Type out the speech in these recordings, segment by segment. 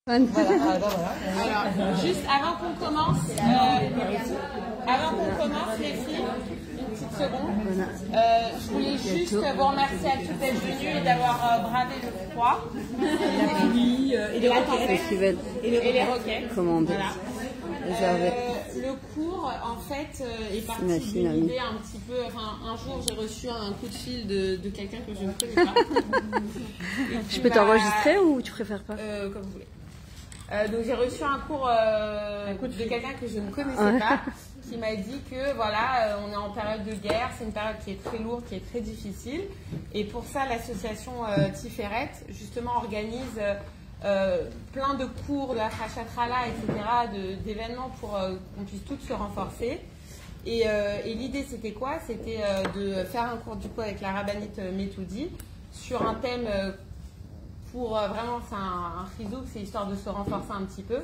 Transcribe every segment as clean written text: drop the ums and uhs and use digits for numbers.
Voilà. Alors, juste avant qu'on commence, les filles, une petite seconde, je voulais juste vous remercier à toutes d'être venues et d'avoir bravé le froid. Et les roquettes. Et les roquettes. Commandé. Voilà. Le cours, en fait, est parti d'une idée un petit peu. Enfin, un jour, j'ai reçu un coup de fil de quelqu'un que je ne connais pas. Je peux t'enregistrer ou tu préfères pas? Comme vous voulez. Donc j'ai reçu un cours de quelqu'un que je ne connaissais pas, qui m'a dit que voilà, on est en période de guerre, c'est une période qui est très lourde, qui est très difficile, et pour ça l'association Tiferet justement organise plein de cours de la Chatrala, etc., d'événements pour qu'on puisse toutes se renforcer. Et l'idée c'était quoi? C'était de faire un cours du coup avec la rabbinite Metoudi sur un thème pour vraiment, c'est un frisouk, c'est histoire de se renforcer un petit peu.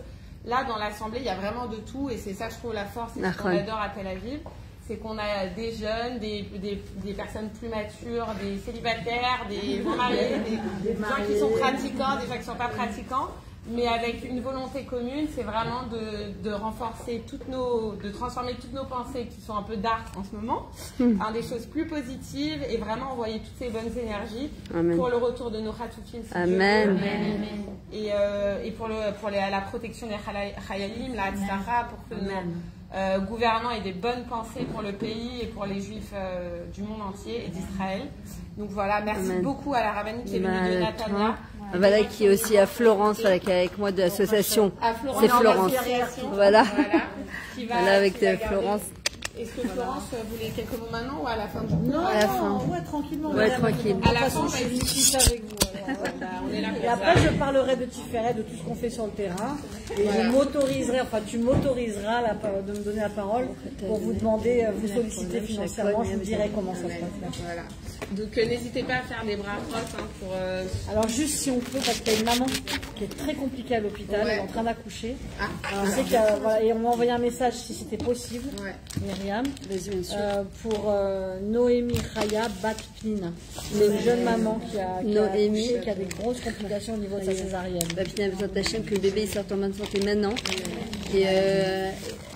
Là, dans l'assemblée, il y a vraiment de tout, et c'est ça, je trouve, la force, et ce qu'on adore à Tel Aviv, c'est qu'on a des jeunes, des personnes plus matures, des célibataires, des mariés, des gens qui sont pratiquants, des gens qui ne sont pas pratiquants, mais avec une volonté commune, c'est vraiment de renforcer de transformer toutes nos pensées qui sont un peu dark en ce moment, en des choses plus positives, et vraiment envoyer toutes ces bonnes énergies pour le retour de nos Khatoufim. Amen. Et pour la protection des Chayalim, la Tzara, pour que nos gouvernants aient des bonnes pensées pour le pays et pour les Juifs du monde entier et d'Israël. Donc voilà, merci beaucoup à la rabbinite qui est venue de Natania. Voilà, qui est aussi à Florence, voilà, qui est avec moi de l'association. C'est Florence. Voilà. Voilà, avec Florence. Est-ce que Florence voulait quelques mots maintenant ou à la fin du cours? Non, à la fin. Ouais, tranquillement. Ouais, tranquille. À la fin, je suis discute avec vous. Et après, je parlerai de Tiferet, de tout ce qu'on fait sur le terrain. Et je m'autoriserai, enfin, tu m'autoriseras de me donner la parole pour vous demander, vous solliciter financièrement. Je vous dirai comment ça se passe. Voilà. Donc n'hésitez pas à faire des bras cross pour. Alors juste si on peut, parce qu'il y a une maman qui est très compliquée à l'hôpital, elle est en train d'accoucher. Je sais qu'il y a, voilà, et on m'a envoyé un message si c'était possible, Myriam, pour Noémie Raya Batpina. C'est une jeune maman qui a accouché, qui a des grosses complications au niveau de sa césarienne. Batpina a besoin de ta chaîne, que le bébé sorte en bonne santé maintenant. Et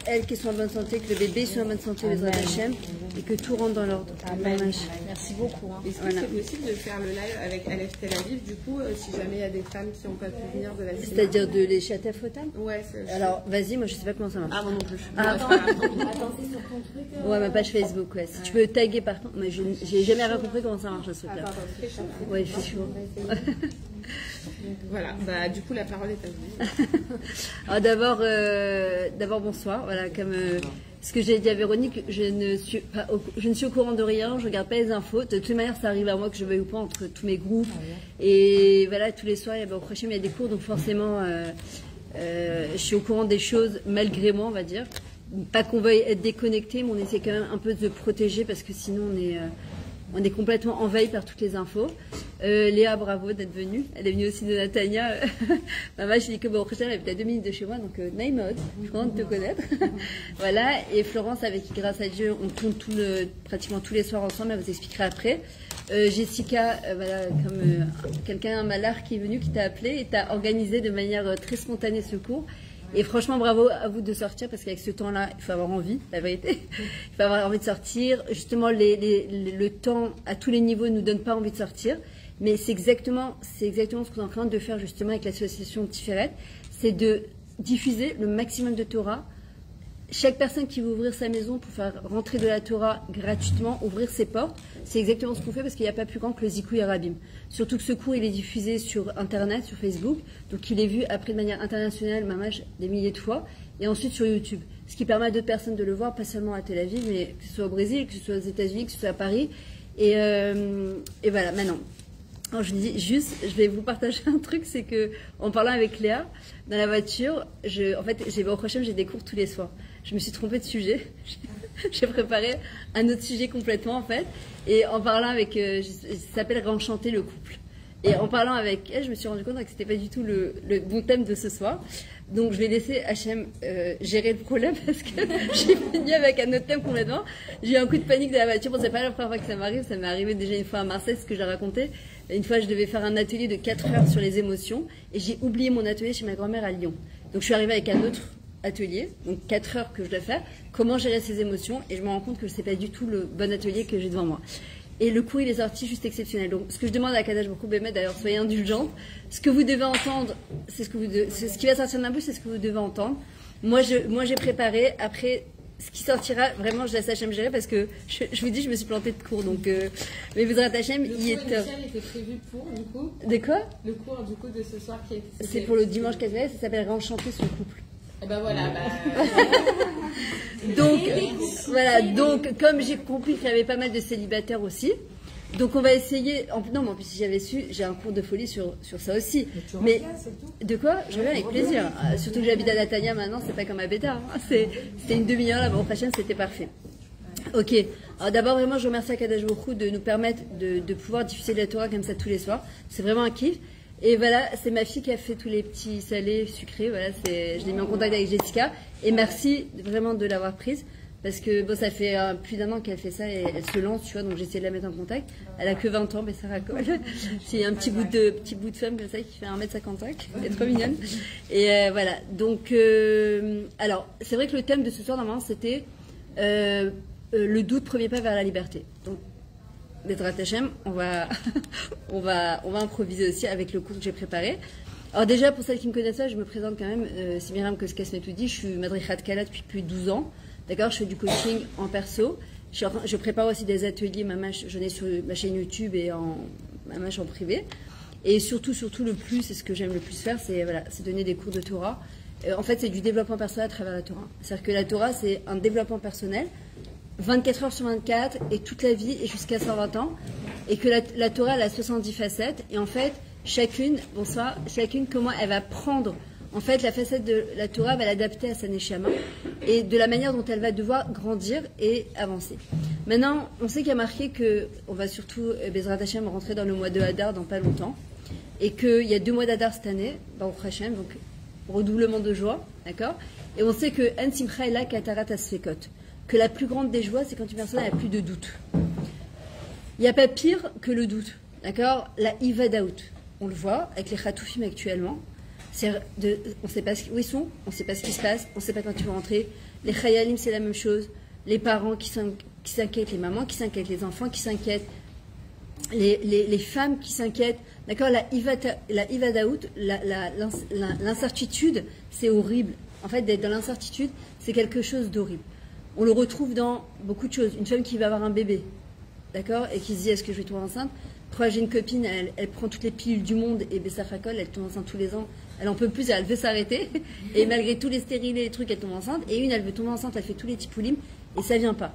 elle qui soit en bonne santé, que le bébé soit en bonne santé, besoin d'Hachem, et que tout rentre dans l'ordre. Amen. Merci beaucoup. Est-ce que c'est possible de faire le live avec Aleph Tel Aviv, du coup, si jamais il y a des femmes qui n'ont pas pu venir de la Syrie? C'est-à-dire de les chater Fotam? Ouais. Alors, vas-y, moi je sais pas comment ça marche. Ah, moi non plus. Attends, c'est sur ton truc. Ouais, ma page Facebook, ouais. Si tu peux taguer par contre, mais j'ai jamais rien compris comment ça marche ce truc-là. Ouais, il fait chaud. Voilà, bah du coup la parole est à vous. Alors d'abord bonsoir. Voilà, comme ce que j'ai dit à Véronique, je ne suis au courant de rien, je regarde pas les infos. De toute manière, ça arrive à moi que je veuille ou pas entre tous mes groupes. Et voilà, tous les soirs, au prochain il y a des cours, donc forcément, je suis au courant des choses malgré moi, on va dire. Pas qu'on veuille être déconnecté, mais on essaie quand même un peu de se protéger parce que sinon on est complètement envahi par toutes les infos. Léa, bravo d'être venue. Elle est venue aussi de Natania. Maman, je dis que bon, elle habite à 2 minutes de chez moi, donc Naïmod, je suis contente de te connaître. Voilà. Et Florence, avec qui, grâce à Dieu, on tourne pratiquement tous les soirs ensemble. Elle vous expliquera après. Jessica, voilà, comme quelqu'un, un malard qui est venu, qui t'a appelé et t'a organisé de manière très spontanée ce cours. Et franchement, bravo à vous de sortir, parce qu'avec ce temps-là, il faut avoir envie, la vérité. Il faut avoir envie de sortir. Justement, le temps, à tous les niveaux, ne nous donne pas envie de sortir. Mais c'est exactement ce qu'on est en train de faire, justement, avec l'association Tiferet. C'est de diffuser le maximum de Torah. Chaque personne qui veut ouvrir sa maison pour faire rentrer de la Torah gratuitement, ouvrir ses portes, c'est exactement ce qu'on fait, parce qu'il n'y a pas plus grand que le Zikouï Arabim. Surtout que ce cours, il est diffusé sur Internet, sur Facebook, donc il est vu après de manière internationale, mamage, des milliers de fois, et ensuite sur YouTube. Ce qui permet à d'autres personnes de le voir, pas seulement à Tel Aviv, mais que ce soit au Brésil, que ce soit aux États-Unis, que ce soit à Paris. Et voilà, maintenant. Alors je dis juste, je vais vous partager un truc, c'est que en parlant avec Léa dans la voiture, en fait, au prochain, j'ai des cours tous les soirs. Je me suis trompée de sujet. J'ai préparé un autre sujet complètement en fait. Et en parlant avec, ça s'appelle Réenchanter le couple. Et en parlant avec elle, je me suis rendu compte que c'était pas du tout le bon thème de ce soir. Donc je vais laisser Hachem gérer le problème parce que j'ai fini avec un autre thème complètement. J'ai eu un coup de panique de la voiture. Bon, c'est pas la première fois que ça m'arrive. Ça m'est arrivé déjà une fois à Marseille, ce que j'ai raconté. Une fois, je devais faire un atelier de 4 heures sur les émotions et j'ai oublié mon atelier chez ma grand-mère à Lyon. Donc, je suis arrivée avec un autre atelier, donc 4 heures que je dois faire, comment gérer ses émotions, et je me rends compte que ce n'est pas du tout le bon atelier que j'ai devant moi. Et le cours, il est sorti juste exceptionnel. Donc, ce que je demande à Kadash Baruch Hu Bémet, d'ailleurs, soyez indulgentes. Ce que vous devez entendre, c'est ce qui va sortir d'un bouche, c'est ce que vous devez entendre. Moi, j'ai préparé. Après, ce qui sortira, vraiment, je laisse Hachem gérer parce que je vous dis, je me suis plantée de cours. Donc, mais vous êtes Hachem, il est top. Le cours était prévu pour, du coup. De quoi? Le cours, du coup, de ce soir qui est. C'est pour le dimanche 4 mai, ça s'appelle Réenchanter son couple. Et ben voilà. Donc, voilà. Donc, comme j'ai compris qu'il y avait pas mal de célibataires aussi. Donc on va essayer. Non, mais en plus si j'avais su, j'ai un cours de folie sur ça aussi. Mais de quoi? Je reviens avec plaisir. Surtout que j'habite à Natania maintenant, c'est pas comme à Bétar. Hein. C'était une demi-heure là-bas au prochain, c'était parfait. Ok. Alors d'abord vraiment, je remercie Akadosh Baruch Hu de nous permettre de pouvoir diffuser la Torah comme ça tous les soirs. C'est vraiment un kiff. Et voilà, c'est ma fille qui a fait tous les petits salés sucrés. Voilà, je l'ai mis en contact avec Jessica. Et merci vraiment de l'avoir prise. Parce que bon, ça fait plus d'1 an qu'elle fait ça et elle se lance, tu vois, donc j'ai essayé de la mettre en contact. Elle a que 20 ans, mais ça racole. C'est un petit bout de femme comme ça qui fait 1m55, elle est trop mignonne. Et voilà, donc, alors, c'est vrai que le thème de ce soir, normalement, c'était le doute, premier pas vers la liberté. Donc, Bezrat Hashem, on va improviser aussi avec le cours que j'ai préparé. Alors déjà, pour celles qui me connaissent pas, je me présente quand même, c'est Myriam Koskes-Metoudi, je suis Madrichat Kala depuis plus de 12 ans. D'accord, je fais du coaching en perso. Je prépare aussi des ateliers, j'en ai sur ma chaîne YouTube et ma en privé. Et surtout le plus, et ce que j'aime le plus faire, c'est donner des cours de Torah. En fait, c'est du développement personnel à travers la Torah. C'est-à-dire que la Torah, c'est un développement personnel, 24 heures sur 24, et toute la vie, et jusqu'à 120 ans. Et que la Torah, elle a 70 facettes. Et en fait, chacune, comment elle va prendre en fait, la facette de la Torah va l'adapter à sa neshama et de la manière dont elle va devoir grandir et avancer. Maintenant, on sait qu'il y a marqué qu'on va surtout, Bezrat Hashem, rentrer dans le mois de Hadar dans pas longtemps et qu'il y a 2 mois d'Hadar cette année, Baruch Hashem, donc redoublement de joie, d'accord? Et on sait que En Simcha Ela Katarat Asfekot, que la plus grande des joies, c'est quand une personne n'a plus de doute. Il n'y a pas pire que le doute, d'accord? La Ivadaout, on le voit avec les Khatoufim actuellement. On ne sait pas où ils sont, on ne sait pas ce qui se passe, on ne sait pas quand ils vont rentrer. Les Chayalim, c'est la même chose. Les parents qui s'inquiètent, les mamans qui s'inquiètent, les enfants qui s'inquiètent, les femmes qui s'inquiètent. D'accord, la Ivadaout, l'incertitude, c'est horrible. En fait, d'être dans l'incertitude, c'est quelque chose d'horrible. On le retrouve dans beaucoup de choses. Une femme qui va avoir un bébé, d'accord, et qui se dit, est-ce que je vais tomber enceinte? J'ai une copine, elle prend toutes les pilules du monde et Bessafakol, elle tombe enceinte tous les ans. Elle en peut plus, elle veut s'arrêter. Et malgré tous les stérilés et les trucs, elle tombe enceinte. Et une, elle veut tomber enceinte, elle fait tous les tipoulim et ça vient pas.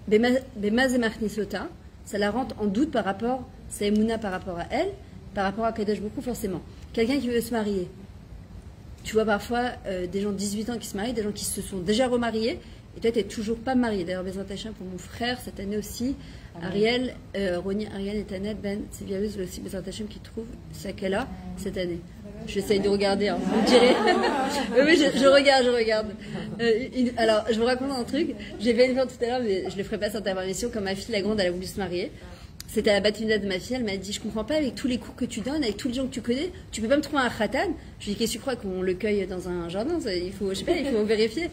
Bemaz et Marnisota, ça la rentre en doute par rapport, c'est Emouna par rapport à elle, par rapport à Kadosh beaucoup forcément. Quelqu'un qui veut se marier. Tu vois parfois des gens de 18 ans qui se marient, des gens qui se sont déjà remariés. Et toi, tu n'es toujours pas marié. D'ailleurs, Bezrat Hashem pour mon frère, cette année aussi, Ariel, Roni, Ariel et Tanel, Ben, c'est bien aussi Bezrat Hashem qui trouve Sakela cette année. J'essaye de regarder, hein, vous me direz. Oui, je regarde. Alors, je vous raconte un truc. J'ai fait une fois tout à l'heure, mais je le ferai pas sur ta permission. Quand ma fille, la grande, elle a voulu se marier. C'était à la bat mitzvah de ma fille. Elle m'a dit, je comprends pas, avec tous les cours que tu donnes, avec tous les gens que tu connais, tu peux pas me trouver un khatan. Je lui ai dit, qu'est-ce que tu crois qu'on le cueille dans un jardin? Il faut, je sais pas, il faut vérifier.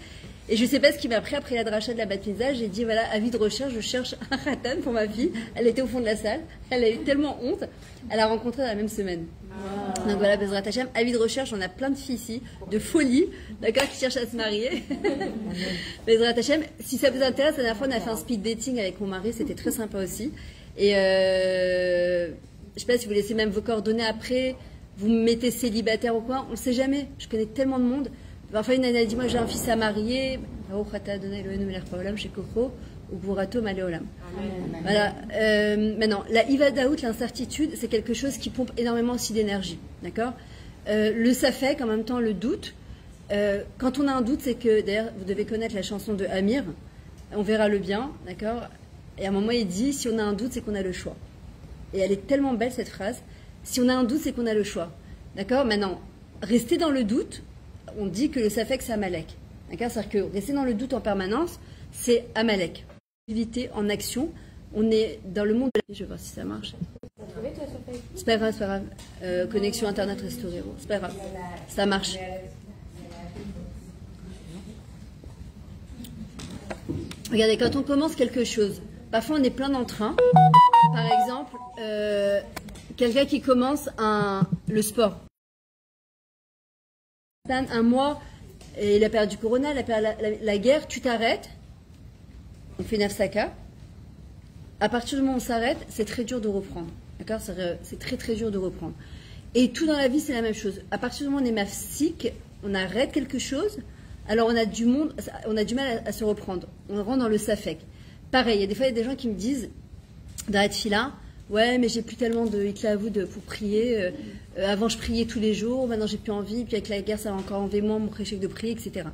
Et je sais pas ce qui m'a pris après la dracha de la bat mitzvah. J'ai dit, voilà, avis de recherche, je cherche un khatan pour ma fille. Elle était au fond de la salle. Elle a eu tellement honte. Elle a rencontré dans la même semaine. Wow. Donc voilà, Bezrat Hashem, avis de recherche, on a plein de filles ici, de folie, d'accord, qui cherchent à se marier. Bezrat Hashem, si ça vous intéresse, la dernière fois, on a fait un speed dating avec mon mari, c'était très sympa aussi. Et je sais pas si vous laissez même vos coordonnées après, vous me mettez célibataire ou quoi, on ne sait jamais. Je connais tellement de monde. Parfois, une année, elle dit, moi j'ai un fils à marier. Voilà. Maintenant, la Ivadaout, l'incertitude, c'est quelque chose qui pompe énormément aussi d'énergie. D'accord. Le safek, en même temps, le doute. Quand on a un doute, c'est que, d'ailleurs, vous devez connaître la chanson de Amir, on verra le bien, d'accord. Et à un moment, il dit, si on a un doute, c'est qu'on a le choix. Et elle est tellement belle, cette phrase. Si on a un doute, c'est qu'on a le choix. D'accord. Maintenant, rester dans le doute, on dit que le safek, c'est Amalek. D'accord. C'est-à-dire que rester dans le doute en permanence, c'est Amalek. En action, on est dans le monde de la... Je vais voir si ça marche. C'est pas grave, c'est pas grave. Connexion internet restaurée, bon, c'est pas grave. Ça marche. Regardez, quand on commence quelque chose, parfois on est plein d'entrain. Par exemple, quelqu'un qui commence le sport. Un mois, et il a perdu Corona, il a perdu la guerre, tu t'arrêtes, on fait Nafsaka. À partir du moment où on s'arrête, c'est très dur de reprendre. D'accord? C'est très très dur de reprendre. Et tout dans la vie, c'est la même chose. À partir du moment où on est mafsik, on arrête quelque chose, alors on a du mal à se reprendre. On rentre dans le safek. Pareil, il y a des fois, il y a des gens qui me disent, dans la tfila, ouais, mais j'ai plus tellement de hitlaavoud pour prier. Avant, je priais tous les jours, maintenant, j'ai plus envie. Puis avec la guerre, ça va encore enlever moins mon préchec de prier, etc.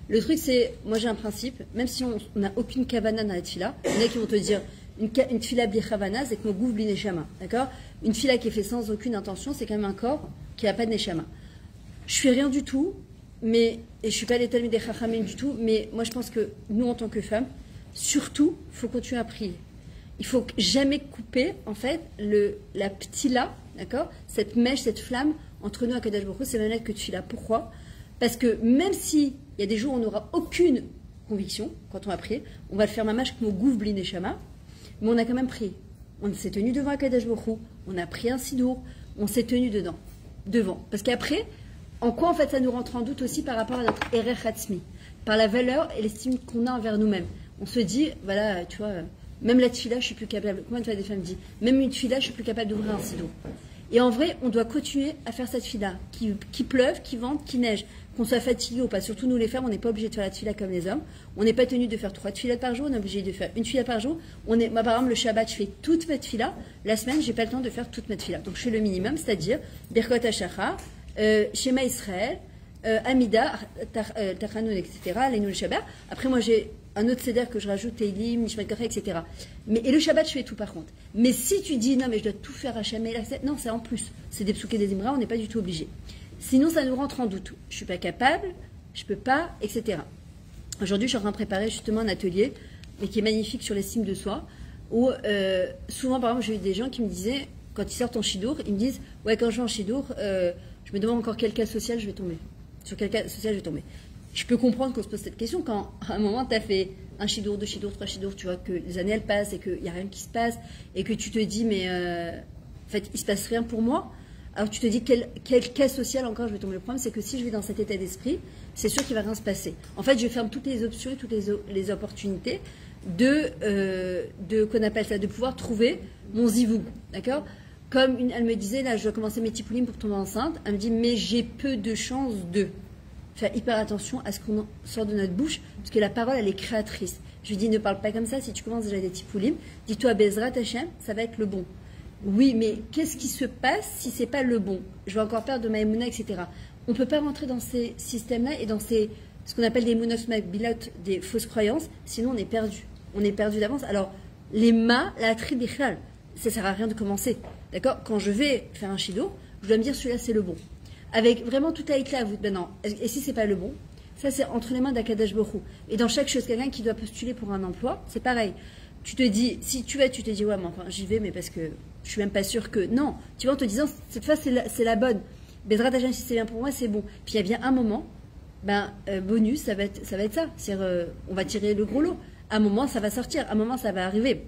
Le truc, c'est, moi, j'ai un principe, même si on n'a aucune kavana dans la tfila, il y en a qui vont te dire, une tfila bli kavana, c'est que mon gouf bli neshama. D'accord? Une tfila qui est faite sans aucune intention, c'est quand même un corps qui n'a pas de neshama. Je suis rien du tout, et je suis pas l'état des chachamim du tout, mais moi, je pense que nous, en tant que femmes, surtout, il faut continuer à prier. Il faut jamais couper, en fait, la ptila, d'accord, cette mèche, cette flamme entre nous à Kadosh Baruch Hu, c'est même que tu là. Pourquoi? Parce que même s'il y a des jours où on n'aura aucune conviction, quand on va prier, on va le faire mamash comme au gouf bli neshama, mais on a quand même prié. On s'est tenu devant Kadosh Baruch Hu, on a pris un sidour, on s'est tenu devant. Parce qu'après, en quoi en fait ça nous rentre en doute aussi par rapport à notre erech hatzmi, par la valeur et l'estime qu'on a envers nous-mêmes. On se dit, voilà, tu vois, même la tfila, je suis plus capable. Combien de fois des femmes disent, même une tfila, je suis plus capable d'ouvrir un sidour. Et en vrai, on doit continuer à faire cette tfila, qui pleuve, qui vente, qui neige, qu'on soit fatigué ou pas. Surtout nous les femmes, on n'est pas obligé de faire la tfila comme les hommes. On n'est pas tenu de faire 3 tfilas par jour, on est obligé de faire une tfila par jour. Moi par exemple, le Shabbat, je fais toute ma tfila. La semaine, j'ai pas le temps de faire toute ma tfila. Donc je fais le minimum, c'est-à-dire Birkot HaShachar, Shema Israël, Amida, Tachanoun, etc., Leinu Shabbat. Après, moi, j'ai un autre céder que je rajoute, Teilim, Nishmat Kafé, etc. Et le Shabbat, je fais tout par contre. Mais si tu dis, non, mais je dois tout faire à Shemel, non, c'est en plus. C'est des psouké des Imra, on n'est pas du tout obligé. Sinon, ça nous rentre en doute. Je ne suis pas capable, je ne peux pas, etc. Aujourd'hui, je suis en train de préparer justement un atelier, mais qui est magnifique sur l'estime de soi, où souvent, par exemple, j'ai eu des gens qui me disaient, quand ils sortent en chidour, ils me disent, ouais, quand je vais en chidour, je me demande encore quel cas social je vais tomber. Sur quel cas social je vais tomber. Je peux comprendre qu'on se pose cette question quand, à un moment, tu as fait un chidour, 2 chidours, 3 chidours, tu vois que les années elles passent et qu'il n'y a rien qui se passe et que tu te dis, mais en fait, il se passe rien pour moi. Alors tu te dis, quel cas social encore je vais tomber. Le problème, c'est que si je vais dans cet état d'esprit, c'est sûr qu'il ne va rien se passer. En fait, je ferme toutes les options et toutes les opportunités qu'on appelle ça, de pouvoir trouver mon zivou. D'accord? Comme elle me disait, là, je dois commencer mes tipoulim pour tomber enceinte. Elle me dit, mais j'ai peu de chances de faire hyper attention à ce qu'on sort de notre bouche, parce que la parole, elle est créatrice. Je lui dis, ne parle pas comme ça, si tu commences déjà des tipoulim, dis-toi, Bezrat Hashem, ça va être le bon. Oui, mais qu'est-ce qui se passe si c'est pas le bon? Je vais encore perdre de ma émouna, etc. On ne peut pas rentrer dans ces systèmes-là et dans ce qu'on appelle des émounos makbilot, des fausses croyances, sinon on est perdu. On est perdu d'avance. Alors, la tribichlal, ça sert à rien de commencer. D'accord? Quand je vais faire un shido, je dois me dire, celui-là, c'est le bon. Avec vraiment tout à éclat à vous. Ben non. Et si c'est pas le bon, ça c'est entre les mains d'Akadosh Baruch Hu. Et dans chaque chose, quelqu'un qui doit postuler pour un emploi, c'est pareil. Tu te dis, si tu vas, tu te dis, ouais, mais enfin, j'y vais, mais parce que je suis même pas sûre que. Non. Tu vas en te disant, cette fois, c'est la bonne. Bezrat Hashem, si c'est bien pour moi, c'est bon. Puis il y a bien un moment, bonus, ça va être ça. C'est-à-dire, on va tirer le gros lot. À un moment, ça va sortir. À un moment, ça va arriver.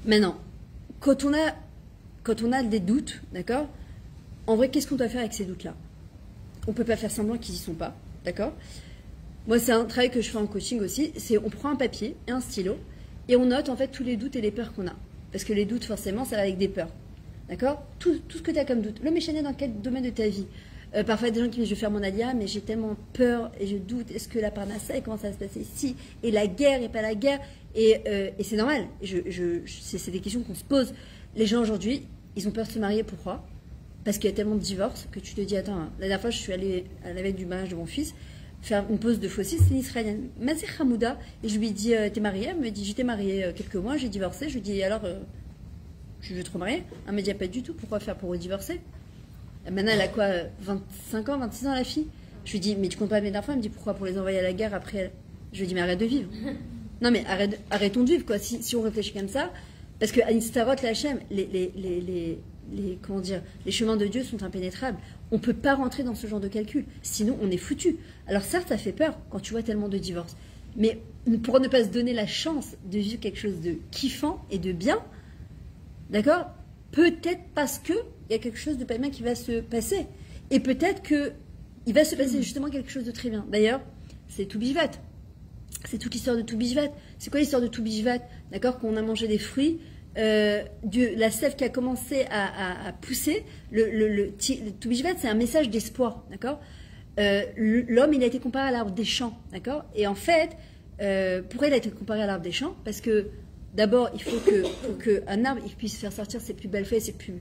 Maintenant, quand on a des doutes, d'accord? En vrai, qu'est-ce qu'on doit faire avec ces doutes-là? On ne peut pas faire semblant qu'ils n'y sont pas, d'accord? Moi, c'est un travail que je fais en coaching aussi, c'est on prend un papier et un stylo et on note en fait tous les doutes et les peurs qu'on a. Parce que les doutes, forcément, ça va avec des peurs, d'accord? Tout ce que tu as comme doute. Le méchané dans quel domaine de ta vie? Parfois, il y a des gens qui me disent, je vais faire mon alia, mais j'ai tellement peur et je doute, est-ce que la parnassa, et comment ça va se passer ici? Et la guerre et pas la guerre? Et c'est normal, c'est des questions qu'on se pose. Les gens aujourd'hui, ils ont peur de se marier, pourquoi? Parce qu'il y a tellement de divorces que tu te dis, attends, la dernière fois, je suis allée à la veille du mariage de mon fils, faire une pause de faucisse, c'est une israélienne, Mazé Hamouda, et je lui dis, t'es mariée? Elle me dit, j'étais mariée quelques mois, j'ai divorcé, je lui dis, alors, je veux te remarier? Elle me dit, pas du tout, pourquoi faire pour divorcer? Maintenant, elle a quoi, 25 ans, 26 ans, la fille? Je lui dis, mais tu comptes pas mes enfants? Elle me dit, pourquoi? Pour les envoyer à la guerre après? Je lui dis, mais arrête de vivre. Non, mais arrêtons de vivre, quoi, si on réfléchit comme ça, parce que Anistarot, la Hachem, comment dire, les chemins de Dieu sont impénétrables. On ne peut pas rentrer dans ce genre de calcul, sinon on est foutu. Alors certes, ça fait peur quand tu vois tellement de divorces, mais pour ne pas se donner la chance de vivre quelque chose de kiffant et de bien, d'accord? Peut-être parce qu'il y a quelque chose de pas bien qui va se passer. Et peut-être qu'il va se passer justement quelque chose de très bien. D'ailleurs, c'est tout Bishvat. C'est toute l'histoire de tout Bishvat. C'est quoi l'histoire de tout Bishvat? D'accord? Qu'on a mangé des fruits. La sève qui a commencé à pousser, le tout Bishvat, c'est un message d'espoir, d'accord? L'homme, il a été comparé à l'arbre des champs, d'accord? Et en fait, pourquoi il a été comparé à l'arbre des champs? Parce que d'abord, il faut qu'un arbre il puisse faire sortir ses plus belles feuilles, ses plus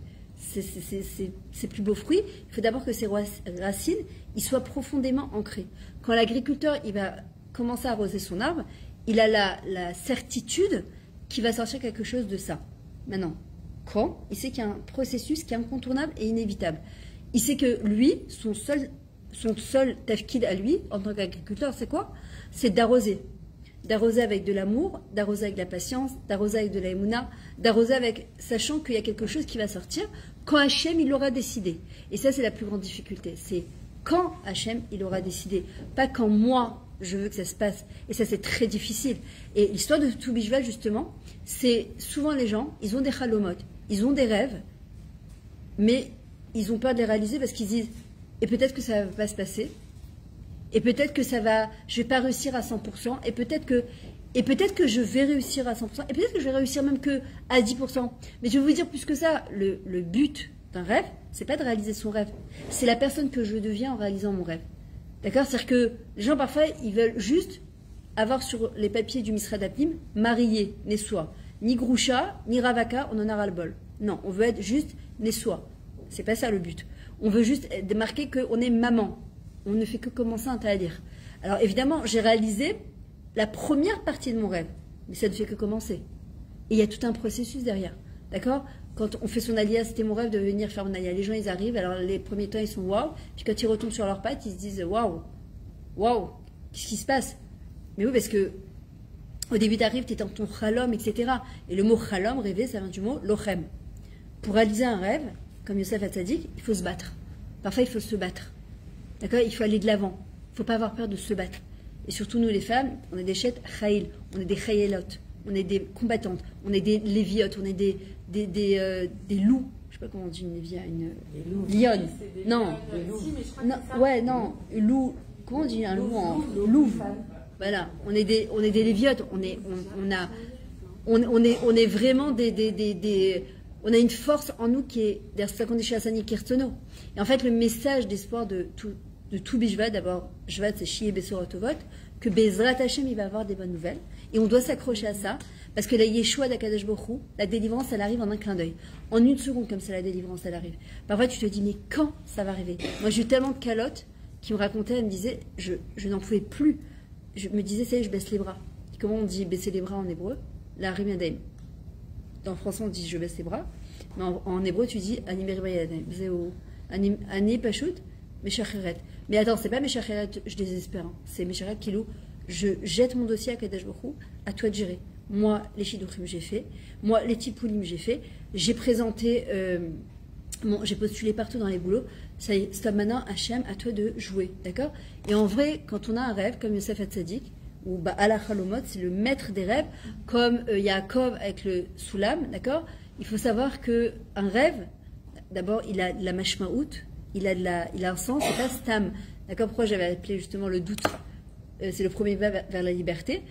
beaux fruits. Il faut d'abord que ses racines ils soient profondément ancrées. Quand l'agriculteur il va commencer à arroser son arbre, il a la certitude qu'il va sortir quelque chose de ça. Maintenant, quand il sait qu'il y a un processus qui est incontournable et inévitable. Il sait que lui, son seul tafkid à lui, en tant qu'agriculteur, c'est quoi? C'est d'arroser. D'arroser avec de l'amour, d'arroser avec de la patience, d'arroser avec de la émouna, d'arroser avec, sachant qu'il y a quelque chose qui va sortir quand Hachem il l'aura décidé. Et ça, c'est la plus grande difficulté. C'est quand Hachem il aura décidé, pas quand moi je veux que ça se passe. Et ça, c'est très difficile. Et l'histoire de tout Bishvat, justement, c'est souvent les gens, ils ont des chalomot, ils ont des rêves, mais ils ont peur de les réaliser parce qu'ils disent, et peut-être que ça ne va pas se passer, et peut-être que je vais pas réussir à 100%, et peut-être que je vais réussir à 100%, et peut-être que je vais réussir même que à 10%. Mais je vais vous dire plus que ça, le but d'un rêve, c'est pas de réaliser son rêve, c'est la personne que je deviens en réalisant mon rêve. D'accord? C'est-à-dire que les gens, parfois, ils veulent juste avoir sur les papiers du Misra d'Apnim, marié, Nessoa. Ni Groucha, ni Ravaka, on en a ras-le-bol. Non, on veut être juste Nessoa. C'est pas ça le but. On veut juste marquer qu'on est maman. On ne fait que commencer un tahadir. Alors évidemment, j'ai réalisé la première partie de mon rêve, mais ça ne fait que commencer. Et il y a tout un processus derrière. D'accord? Quand on fait son alia, c'était mon rêve de venir faire mon alia. Les gens, ils arrivent, alors les premiers temps, ils sont waouh. Puis quand ils retombent sur leurs pattes, ils se disent waouh, waouh, qu'est-ce qui se passe? Mais oui, parce que au début, tu arrives, tu es dans ton chalom, etc. Et le mot chalom, rêver, ça vient du mot lochem. Pour réaliser un rêve, comme Yosef Hatzadik, il faut se battre. Parfois, il faut se battre. D'accord? Il faut aller de l'avant. Il ne faut pas avoir peur de se battre. Et surtout, nous, les femmes, on est des chètes chayil, on est des chayelot, on est des combattantes, on est des léviotes, on est des loups. Je ne sais pas comment on dit une lévia, une lionne. Non. Non, ouais, non. Loup. Comment on dit un loup en loup? Voilà. On est des léviotes. On est vraiment on a une force en nous qui est, d'ailleurs, c'est ça qu'on dit chez Hassani Kirtono. Et en fait, le message d'espoir de tout Bishvat, d'abord, Shvat, c'est Shie Besorotovot, que Bezrat Hashem, il va avoir des bonnes nouvelles. Et on doit s'accrocher à ça, parce que la Yeshua d'Akadosh Baruch Hu, la délivrance, elle arrive en un clin d'œil. En une seconde, comme ça, la délivrance, elle arrive. Parfois, tu te dis, mais quand ça va arriver? Moi, j'ai eu tellement de calottes qui me racontaient, elle me disait, je n'en pouvais plus. Je me disais, ça y est, je baisse les bras. Et comment on dit baisser les bras en hébreu? La Rimadaim. En français, on dit je baisse les bras. Mais en hébreu, tu dis Ani Pashut, Meshacheret. Mais attends, c'est pas Meshacheret, je désespère. Hein. C'est Meshacheret Kilou. Je jette mon dossier à Kadesh Baruch Hu, à toi de gérer. Moi, les Shidduchim, j'ai fait. Moi, les Tipoulim, j'ai fait. J'ai présenté, j'ai postulé partout dans les boulots. Ça y est, stop maintenant, Hachem, à toi de jouer. D'accord? Et en vrai, quand on a un rêve, comme Yosef Hatzadik, ou Ba'ala Chalomot, c'est le maître des rêves, comme Yaakov avec le Soulam, d'accord? Il faut savoir qu'un rêve, d'abord, il a de la mashmaout, il a un sens, c'est pas stam. D'accord? Pourquoi j'avais appelé justement le doute? C'est le premier pas vers la liberté.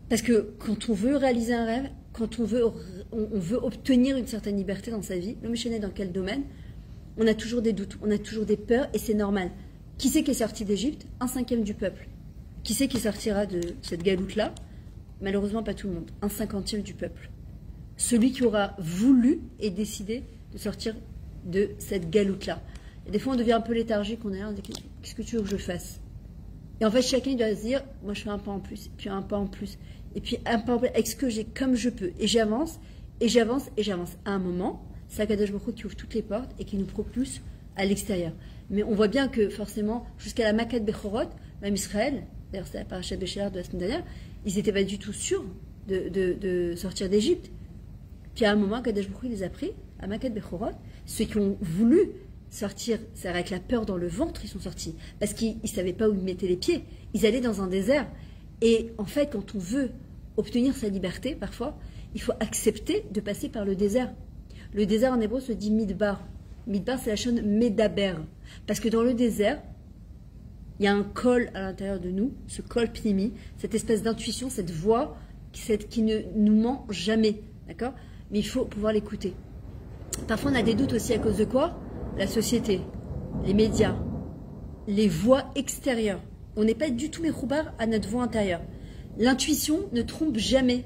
Parce que quand on veut réaliser un rêve, quand on veut obtenir une certaine liberté dans sa vie, le méchané dans quel domaine, on a toujours des doutes, on a toujours des peurs, et c'est normal. Qui c'est qui est sorti d'Égypte? 1/5 du peuple. Qui c'est qui sortira de cette galoute-là? Malheureusement, pas tout le monde. 1/50 du peuple. Celui qui aura voulu et décidé de sortir de cette galoute-là. Et des fois, on devient un peu léthargique, on est là, on dit, qu'est-ce que tu veux que je fasse? Et en fait, chacun doit se dire, moi je fais un pas en plus, puis un pas en plus, et puis un pas en plus, avec ce que j'ai comme je peux. Et j'avance, et j'avance, et j'avance. À un moment, c'est Akadosh Baruch Hu qui ouvre toutes les portes et qui nous propulse à l'extérieur. Mais on voit bien que forcément, jusqu'à la Makat Bechorot, même Israël, d'ailleurs c'est la parachat Béchélar de la semaine dernière, ils n'étaient pas du tout sûrs de sortir d'Égypte. Puis à un moment, Akadosh Baruch Hu les a pris, à Makat Bechorot, ceux qui ont voulu sortir, c'est avec la peur dans le ventre, ils sont sortis. Parce qu'ils ne savaient pas où ils mettaient les pieds. Ils allaient dans un désert. Et en fait, quand on veut obtenir sa liberté, parfois, il faut accepter de passer par le désert. Le désert en hébreu se dit midbar. Midbar, c'est la chaîne medaber. Parce que dans le désert, il y a un col à l'intérieur de nous, ce col pnimi, cette espèce d'intuition, cette voix qui ne nous ment jamais. D'accord? Mais il faut pouvoir l'écouter. Parfois, on a des doutes aussi à cause de quoi? La société, les médias, les voix extérieures. On n'est pas du tout méroubar à notre voix intérieure. L'intuition ne trompe jamais.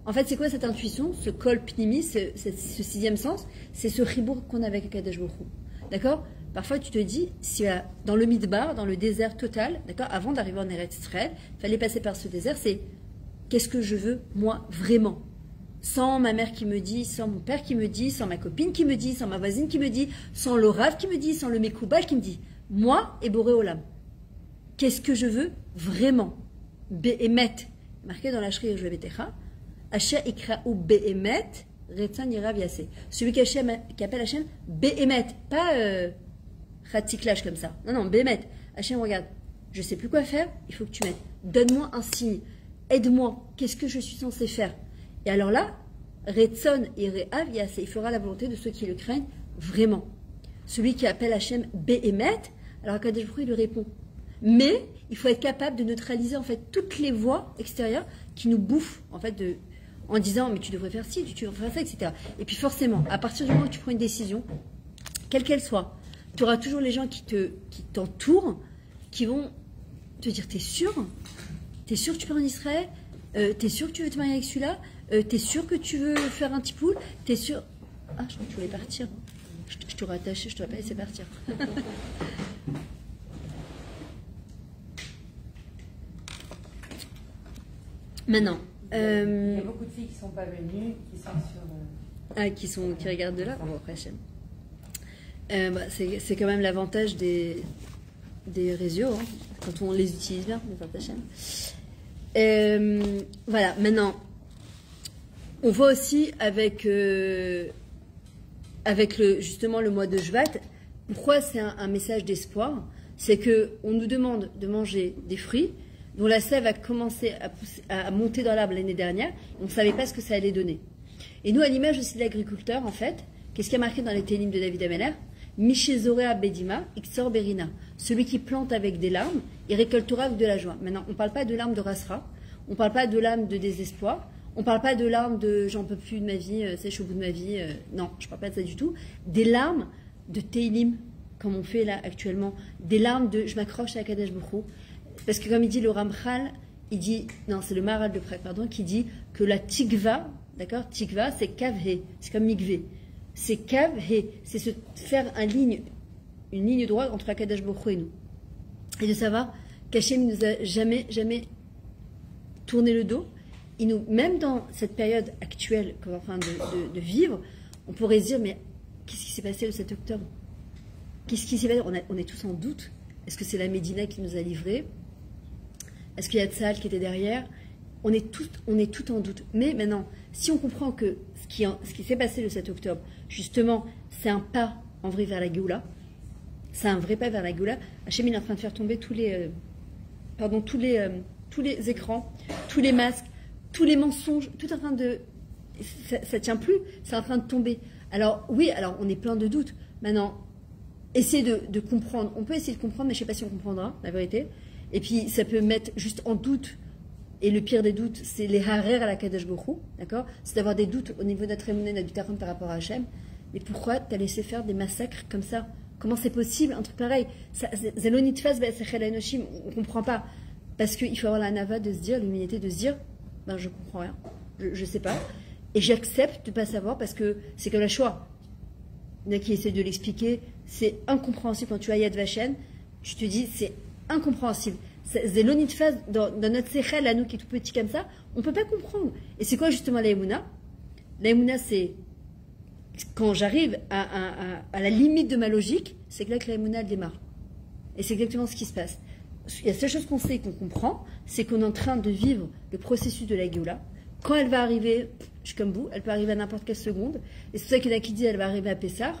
En fait, c'est quoi cette intuition? Ce kol pnimi, ce sixième sens, c'est ce ribour qu'on a avec Akadosh Baruch Hu. D'accord? Parfois, tu te dis, si dans le midbar, dans le désert total, d'accord, avant d'arriver en Eretz Israël, il fallait passer par ce désert, c'est qu'est-ce que je veux, moi, vraiment? Sans ma mère qui me dit, sans mon père qui me dit, sans ma copine qui me dit, sans ma voisine qui me dit, sans le Rav qui me dit, sans le Mekoubal qui me dit. Moi et Boré Olam. Qu'est-ce que je veux vraiment? Be'emet. Marqué dans la Shri Betecha. Asher ikra'u be'emet, retzan yirav yaseh. Celui qui appelle Hachem be'emet. Pas ratiklage comme ça. Non, be'emet. Hachem, regarde, je sais plus quoi faire, il faut que tu m'aides. Donne-moi un signe. Aide-moi. Qu'est-ce que je suis censé faire? Et alors là, Retzon et Re'av Yaseh, il fera la volonté de ceux qui le craignent vraiment. Celui qui appelle Hachem Be'emet, alors Akadosh Baruch Hu, il lui répond. Mais il faut être capable de neutraliser en fait toutes les voix extérieures qui nous bouffent en fait en disant mais tu devrais faire ci, tu devrais faire ça, etc. Et puis forcément, à partir du moment où tu prends une décision, quelle qu'elle soit, tu auras toujours les gens qui t'entourent, qui vont te dire t'es sûr que tu pars en Israël? T'es sûr que tu veux te marier avec celui-là? T'es sûr que tu veux faire un petit poule? T'es sûr? Ah, je crois que tu voulais partir. Je t'aurais attaché, je t'aurais pas laissé partir. Maintenant. Il y a beaucoup de filles qui ne sont pas venues, qui sont sur. Qui regardent de là? Bon, après, c'est quand même l'avantage des réseaux, hein, quand on les utilise bien, les chaîne. Voilà, maintenant. On voit aussi avec justement le mois de Shvat, pourquoi c'est un message d'espoir, c'est qu'on nous demande de manger des fruits dont la sève a commencé à monter dans l'arbre l'année dernière, et on ne savait pas ce que ça allait donner. Et nous, à l'image aussi de l'agriculteur, en fait, qu'est-ce qui a marqué dans les Télim de David Ameller? Mishézorea Bedima, Ixor Berina. Celui qui plante avec des larmes, il récoltera avec de la joie. Maintenant, on ne parle pas de larmes de Rasra, on ne parle pas de larmes de désespoir, on ne parle pas de larmes de j'en peux plus de ma vie, sèche au bout de ma vie. Non, je ne parle pas de ça du tout. Des larmes de Teilim, comme on fait là actuellement. Des larmes de je m'accroche à Akadosh Baruch Hu. Parce que comme il dit le Ramchal, il dit, non, c'est le Maharal de Prague, pardon, qui dit que la tikva, d'accord, tikva, c'est kavhe, c'est comme mikvé. C'est kavhe, c'est se faire une ligne droite entre Akadosh Baruch Hu et nous. Et de savoir qu'Hachem ne nous a jamais tourné le dos. Même dans cette période actuelle qu'on est en train de vivre, on pourrait se dire, mais qu'est-ce qui s'est passé le 7 octobre? Qu'est-ce qui s'est passé? On est tous en doute. Est-ce que c'est la Médina qui nous a livrés? Est-ce qu'il y a Tzahal qui était derrière? On est tout en doute. Mais maintenant, si on comprend que ce qui s'est passé le 7 octobre, justement, c'est un pas en vrai vers la Géoula, c'est un vrai pas vers la Géoula, Hachem est en train de faire tomber tous les écrans, tous les masques, tous les mensonges, tout en train de... Ça tient plus, c'est en train de tomber. Alors, oui, on est plein de doutes. Maintenant, essayez de comprendre. On peut essayer de comprendre, mais je ne sais pas si on comprendra, la vérité. Et puis, ça peut mettre juste en doute. Et le pire des doutes, c'est les harer à la Kadosh Baruch Hu, d'accord? C'est d'avoir des doutes au niveau de notre émoné, notre bitaron par rapport à Hachem. Mais pourquoi t'as laissé faire des massacres comme ça? Comment c'est possible? Un truc pareil. Zelonitfas, on ne comprend pas. Parce qu'il faut avoir la nava de se dire, l'humilité de se dire, ben, je comprends rien. Je sais pas. Et j'accepte de ne pas savoir parce que c'est comme la Shoah. Il y en a qui essaient de l'expliquer. C'est incompréhensible quand tu as Yad Vashem. Je te dis, c'est incompréhensible. C'est l'onitfaz dans notre séchel à nous qui est tout petit comme ça. On ne peut pas comprendre. Et c'est quoi justement la Emouna? La Emouna, c'est quand j'arrive à la limite de ma logique, c'est que là que la Emouna elle démarre. Et c'est exactement ce qui se passe. La seule chose qu'on sait et qu'on comprend, c'est qu'on est en train de vivre le processus de la Géoula, quand elle va arriver, je suis comme vous, elle peut arriver à n'importe quelle seconde. Et c'est pour ça qu'il y en a qui disent elle va arriver à Pessah.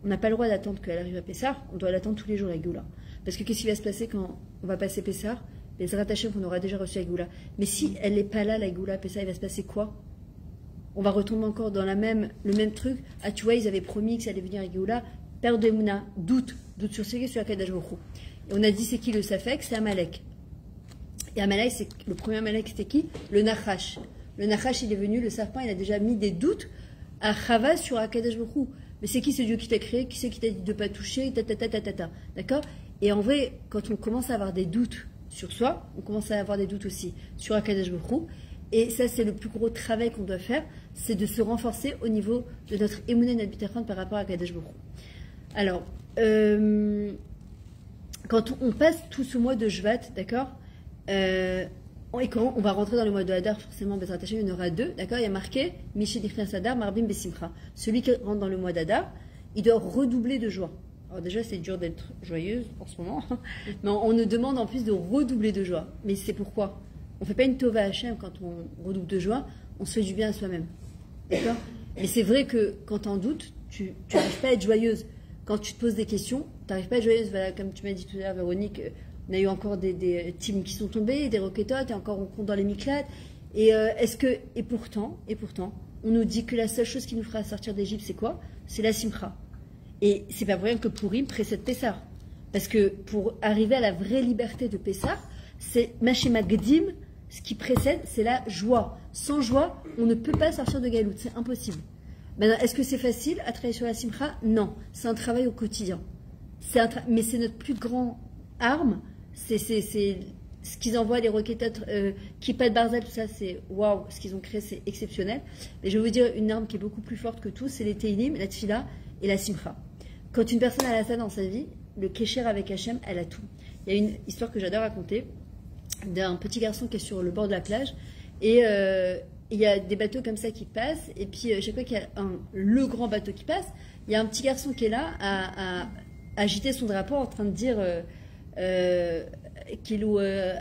On n'a pas le droit d'attendre qu'elle arrive à Pessah. On doit l'attendre tous les jours, la Géoula. Parce que qu'est-ce qui va se passer quand on va passer Pessah? Les rattachés qu'on aura déjà reçu la Géoula. Mais si elle n'est pas là, la Géoula, Pessah, il va se passer quoi? On va retomber encore dans le même truc. Ah, tu vois, ils avaient promis que ça allait venir à Géoula. Père de Mouna, doute sur ce qui est sur Akadosh Baruch Hu. Et on a dit c'est qui le Safek? C'est Amalek. Et Amalek, le premier Amalek, c'était qui? Le Nachash. Le Nachash, il est venu, le serpent, il a déjà mis des doutes à Chava sur Akadosh Baruch Hu. Mais c'est qui ce Dieu qui t'a créé? Qui c'est qui t'a dit de ne pas toucher? D'accord? Et en vrai, quand on commence à avoir des doutes sur soi, on commence à avoir des doutes aussi sur Akadosh Baruch Hu. Et ça, c'est le plus gros travail qu'on doit faire, c'est de se renforcer au niveau de notre émouné et notre bitachon par rapport à Akadosh Baruch Hu. Alors, quand on passe tout ce mois de Shvat, d'accord, et quand on va rentrer dans le mois de Hadar, forcément, Bezrat Hashem, il y en aura 2, d'accord, il y a marqué Miché Dichnas Hadar, Marbim Besimcha. Celui qui rentre dans le mois d'Hadar, il doit redoubler de joie. Alors déjà, c'est dur d'être joyeuse en ce moment, mais on nous demande en plus de redoubler de joie. Mais c'est pourquoi? On ne fait pas une tova Hashem quand on redouble de joie, on se fait du bien à soi-même. D'accord? Mais c'est vrai que quand tu en doutes, tu n'arrives pas à être joyeuse. Quand tu te poses des questions, tu n'arrives pas à être joyeuse. Voilà, comme tu m'as dit tout à l'heure, Véronique, on a eu encore des teams qui sont tombés, des roquetotes, et encore on compte dans les miclates. Et pourtant, on nous dit que la seule chose qui nous fera sortir d'Égypte, c'est quoi? C'est la simcha. Et c'est pas pour rien que Purim précède Pessah. Parce que pour arriver à la vraie liberté de Pessah, c'est Mashema Gdim, ce qui précède, c'est la joie. Sans joie, on ne peut pas sortir de Galout, c'est impossible. Maintenant, est-ce que c'est facile à travailler sur la simcha? Non, c'est un travail au quotidien. Mais c'est notre plus grande arme. C'est ce qu'ils envoient, les roquettes, Kippat Barzel, tout ça, c'est waouh, ce qu'ils ont créé, c'est exceptionnel. Et je vais vous dire une arme qui est beaucoup plus forte que tout, c'est les Teilim, la Tfila et la simcha. Quand une personne a ça dans sa vie, le Kesher avec Hachem, elle a tout. Il y a une histoire que j'adore raconter d'un petit garçon qui est sur le bord de la plage et il y a des bateaux comme ça qui passent et puis chaque fois qu'il y a le grand bateau qui passe, il y a un petit garçon qui est là à agiter son drapeau en train de dire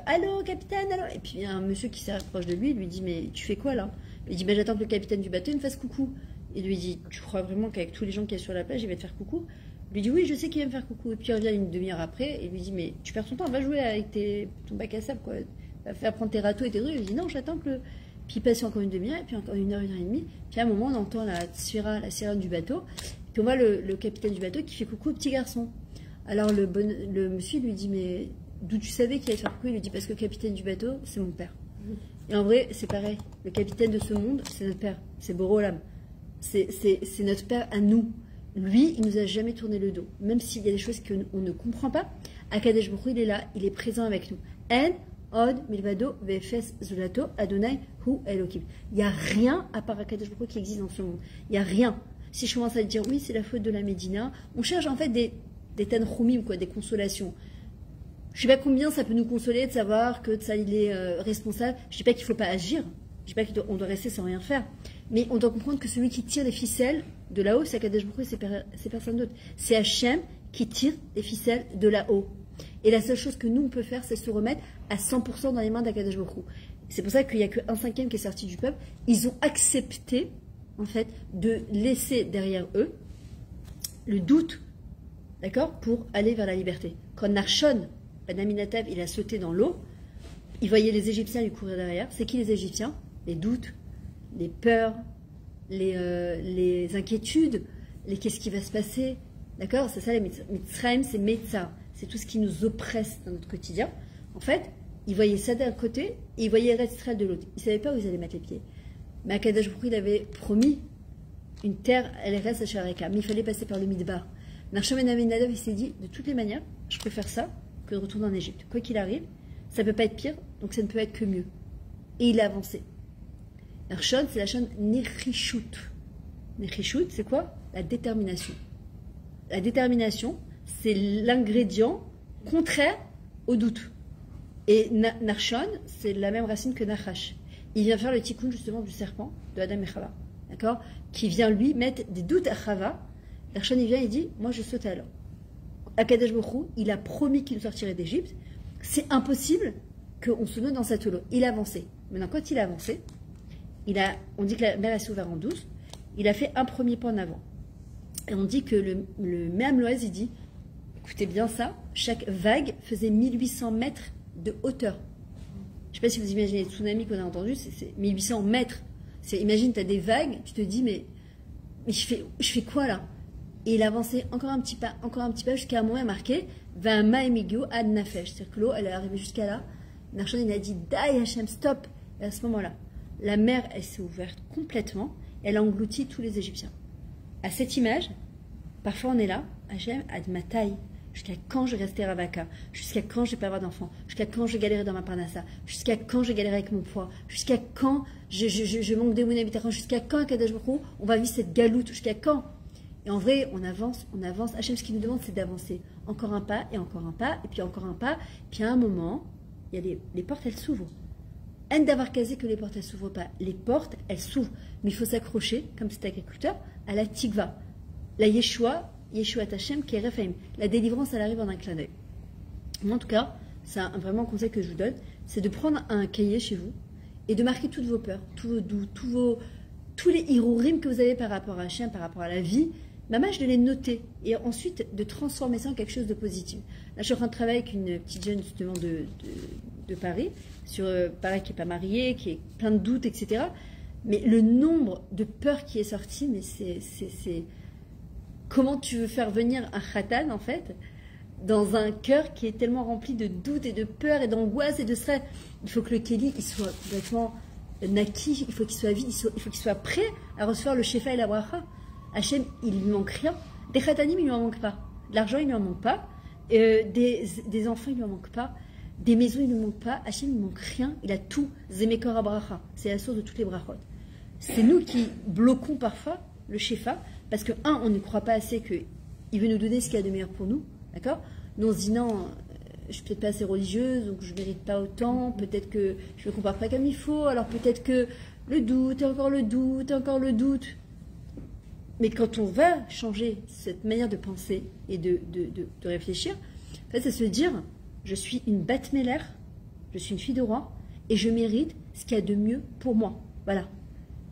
allô capitaine, allô, et puis il y a un monsieur qui s'approche de lui, il lui dit mais tu fais quoi là? Il dit j'attends que le capitaine du bateau il me fasse coucou. Il lui dit tu crois vraiment qu'avec tous les gens qui sont sur la plage il va te faire coucou? Il lui dit oui je sais qu'il va me faire coucou, et puis il revient une demi-heure après et il lui dit mais tu perds ton temps, va jouer avec ton bac à sable quoi, va faire prendre tes râteaux et tes trucs. Il lui dit non j'attends que le... Puis il passe encore une demi-heure et puis encore une heure et demie, puis à un moment on entend la sirène du bateau, puis on voit le capitaine du bateau qui fait coucou au petit garçon. Alors le monsieur lui dit mais d'où tu savais qu'il allait faire coucou? Il lui dit parce que le capitaine du bateau c'est mon père. Et en vrai c'est pareil, le capitaine de ce monde c'est notre père, c'est Boré Olam. C'est notre père à nous. Lui, il nous a jamais tourné le dos. Même s'il y a des choses qu'on ne comprend pas, Akadosh Baruch Hu, il est là, il est présent avec nous. En, od, milvado, vefes, zulato, adonai, hu, elokim. Il n'y a rien à part Akadosh Baruch Hu qui existe dans ce monde. Il n'y a rien. Si je commence à dire oui, c'est la faute de la Médina, on cherche en fait des tanchumim, quoi, des consolations. Je ne sais pas combien ça peut nous consoler de savoir que ça, il est responsable. Je ne dis pas qu'il ne faut pas agir. Je ne dis pas qu'on doit rester sans rien faire. Mais on doit comprendre que celui qui tire les ficelles de là-haut, c'est Akadosh Baruch Hu, c'est personne d'autre. C'est Hachem qui tire les ficelles de là-haut. Et la seule chose que nous, on peut faire, c'est se remettre à 100% dans les mains d'Akadosh Baruch Hu. C'est pour ça qu'il n'y a qu'un cinquième qui est sorti du peuple. Ils ont accepté, en fait, de laisser derrière eux le doute, d'accord, pour aller vers la liberté. Quand Narshon, Ben Aminadav, il a sauté dans l'eau, il voyait les Égyptiens lui courir derrière. C'est qui les Égyptiens? Les doutes, les peurs, les inquiétudes, qu'est-ce qui va se passer, d'accord? C'est ça, les Mitzrayim, c'est Metza, c'est tout ce qui nous oppresse dans notre quotidien. En fait, ils voyaient ça d'un côté et ils voyaient Eretz Israël de l'autre. Ils ne savaient pas où ils allaient mettre les pieds. Mais Akadosh Baruch Hu, il avait promis une terre, elle reste à Shareka, mais il fallait passer par le Midbar. Narshon Ben Aminadav, il s'est dit, de toutes les manières, je préfère ça que de retourner en Égypte. Quoi qu'il arrive, ça ne peut pas être pire, donc ça ne peut être que mieux. Et il a avancé. Narshon, c'est la chaîne Nechishut. Nechishut, c'est quoi? La détermination. La détermination, c'est l'ingrédient contraire au doute. Et Narshon, c'est la même racine que Nachash. Il vient faire le tikkun justement du serpent, de Adam et Chava. D'accord? Qui vient lui mettre des doutes à Chava. Narshon, il vient et dit, moi je saute alors. Akadosh Baruch Hu, il a promis qu'il nous sortirait d'Égypte. C'est impossible qu'on se noie dans cette eau. Il a avancé. Maintenant, quand il a avancé, on dit que la mer s'est ouverte en 12, il a fait un premier pas en avant. Et on dit que le Me'am Loez, il dit, écoutez bien ça, chaque vague faisait 1800 mètres de hauteur. Je ne sais pas si vous imaginez les tsunamis qu'on a entendus, c'est 1800 mètres. Imagine, tu as des vagues, tu te dis, mais je fais quoi là? Et il avançait encore un petit pas, jusqu'à un moment marqué, va ma'emigio ad nafesh. C'est-à-dire que l'eau, elle est arrivée jusqu'à là. Narshon, il a dit, Dai Hachem, stop. Et à ce moment-là, la mer, elle s'est ouverte complètement, elle a englouti tous les Égyptiens. À cette image, parfois on est là, Hachem, ad ma taille. Jusqu'à quand je restais ravaka? Jusqu'à quand je vais pas avoir d'enfant? Jusqu'à quand je galérais dans ma parnassa? Jusqu'à quand je galérais avec mon poids? Jusqu'à quand je manque de mon Jusqu'à quand, Kadosh Baruch Hu, on va vivre cette galoute? Jusqu'à quand? Et en vrai, on avance. Hachem, ce qu'il nous demande, c'est d'avancer. Encore un pas, et encore un pas, et puis encore un pas. Puis à un moment, il y a les portes, elles s'ouvrent. Haine d'avoir casé que les portes, elles s'ouvrent pas. Les portes, elles s'ouvrent. Mais il faut s'accrocher, comme cet agriculteur, à la tikva. La Yeshua Hachem qui est Raphaïm. La délivrance, elle arrive en un clin d'œil. Moi, en tout cas, c'est vraiment un conseil que je vous donne, c'est de prendre un cahier chez vous et de marquer toutes vos peurs, tous vos doutes, tous les hirurim que vous avez par rapport à Hachem, par rapport à la vie, mamage de les noter et ensuite de transformer ça en quelque chose de positif. Là, je suis en train de travailler avec une petite jeune justement de Paris, pareil, qui n'est pas mariée, qui est plein de doutes, etc. Mais le nombre de peurs qui est sorti, mais c'est comment tu veux faire venir un khatan, en fait, dans un cœur qui est tellement rempli de doutes et de peurs et d'angoisse et de stress. Il faut que le Kéli, il soit complètement naki, il faut qu'il soit vide, il faut qu'il soit prêt à recevoir le shefa et la bracha. Hachem, il ne lui manque rien. Des khatanim, il ne lui en manque pas. De l'argent, il ne lui en manque pas. Des enfants, il ne lui en manque pas. Des maisons, il ne lui manque pas. Hachem, il ne manque rien. Il a tout. Zemekor bracha. C'est la source de toutes les brachot. C'est nous qui bloquons parfois le shefa. Parce que, on ne croit pas assez qu'il veut nous donner ce qu'il y a de meilleur pour nous. D'accord? Nous, on se dit non, je ne suis peut-être pas assez religieuse, donc je ne mérite pas autant. Peut-être que je ne me compare pas comme il faut. Alors peut-être que le doute, et encore le doute, et encore le doute. Mais quand on va changer cette manière de penser et de réfléchir, en fait, c'est se dire, je suis une Bat-Meler, je suis une fille de roi, et je mérite ce qu'il y a de mieux pour moi. Voilà.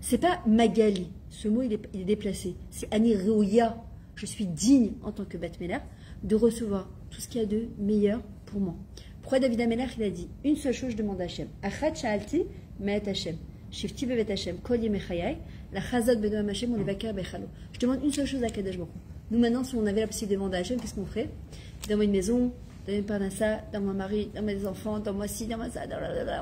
C'est pas Magali. Ce mot, il est déplacé. C'est Ani Reouya. Je suis digne, en tant que Bat-Meler, de recevoir tout ce qu'il y a de meilleur pour moi. Pourquoi David Ameler, il a dit une seule chose, je demande à Hachem. Achat sha'alti ma'et Hachem. Shifti bevet Hachem. Kol yemechayai. La chazot bedoam Hachem, on l'évacare bechalo. Je demande une seule chose à Kadosh Baruch Hu. Nous, maintenant, si on avait la possibilité de demander à Hachem, qu'est-ce qu'on ferait? Donne-moi une maison, donne-moi une parnassa, donne-moi un mari, donne-moi des enfants, donne-moi ci, donne-moi ça,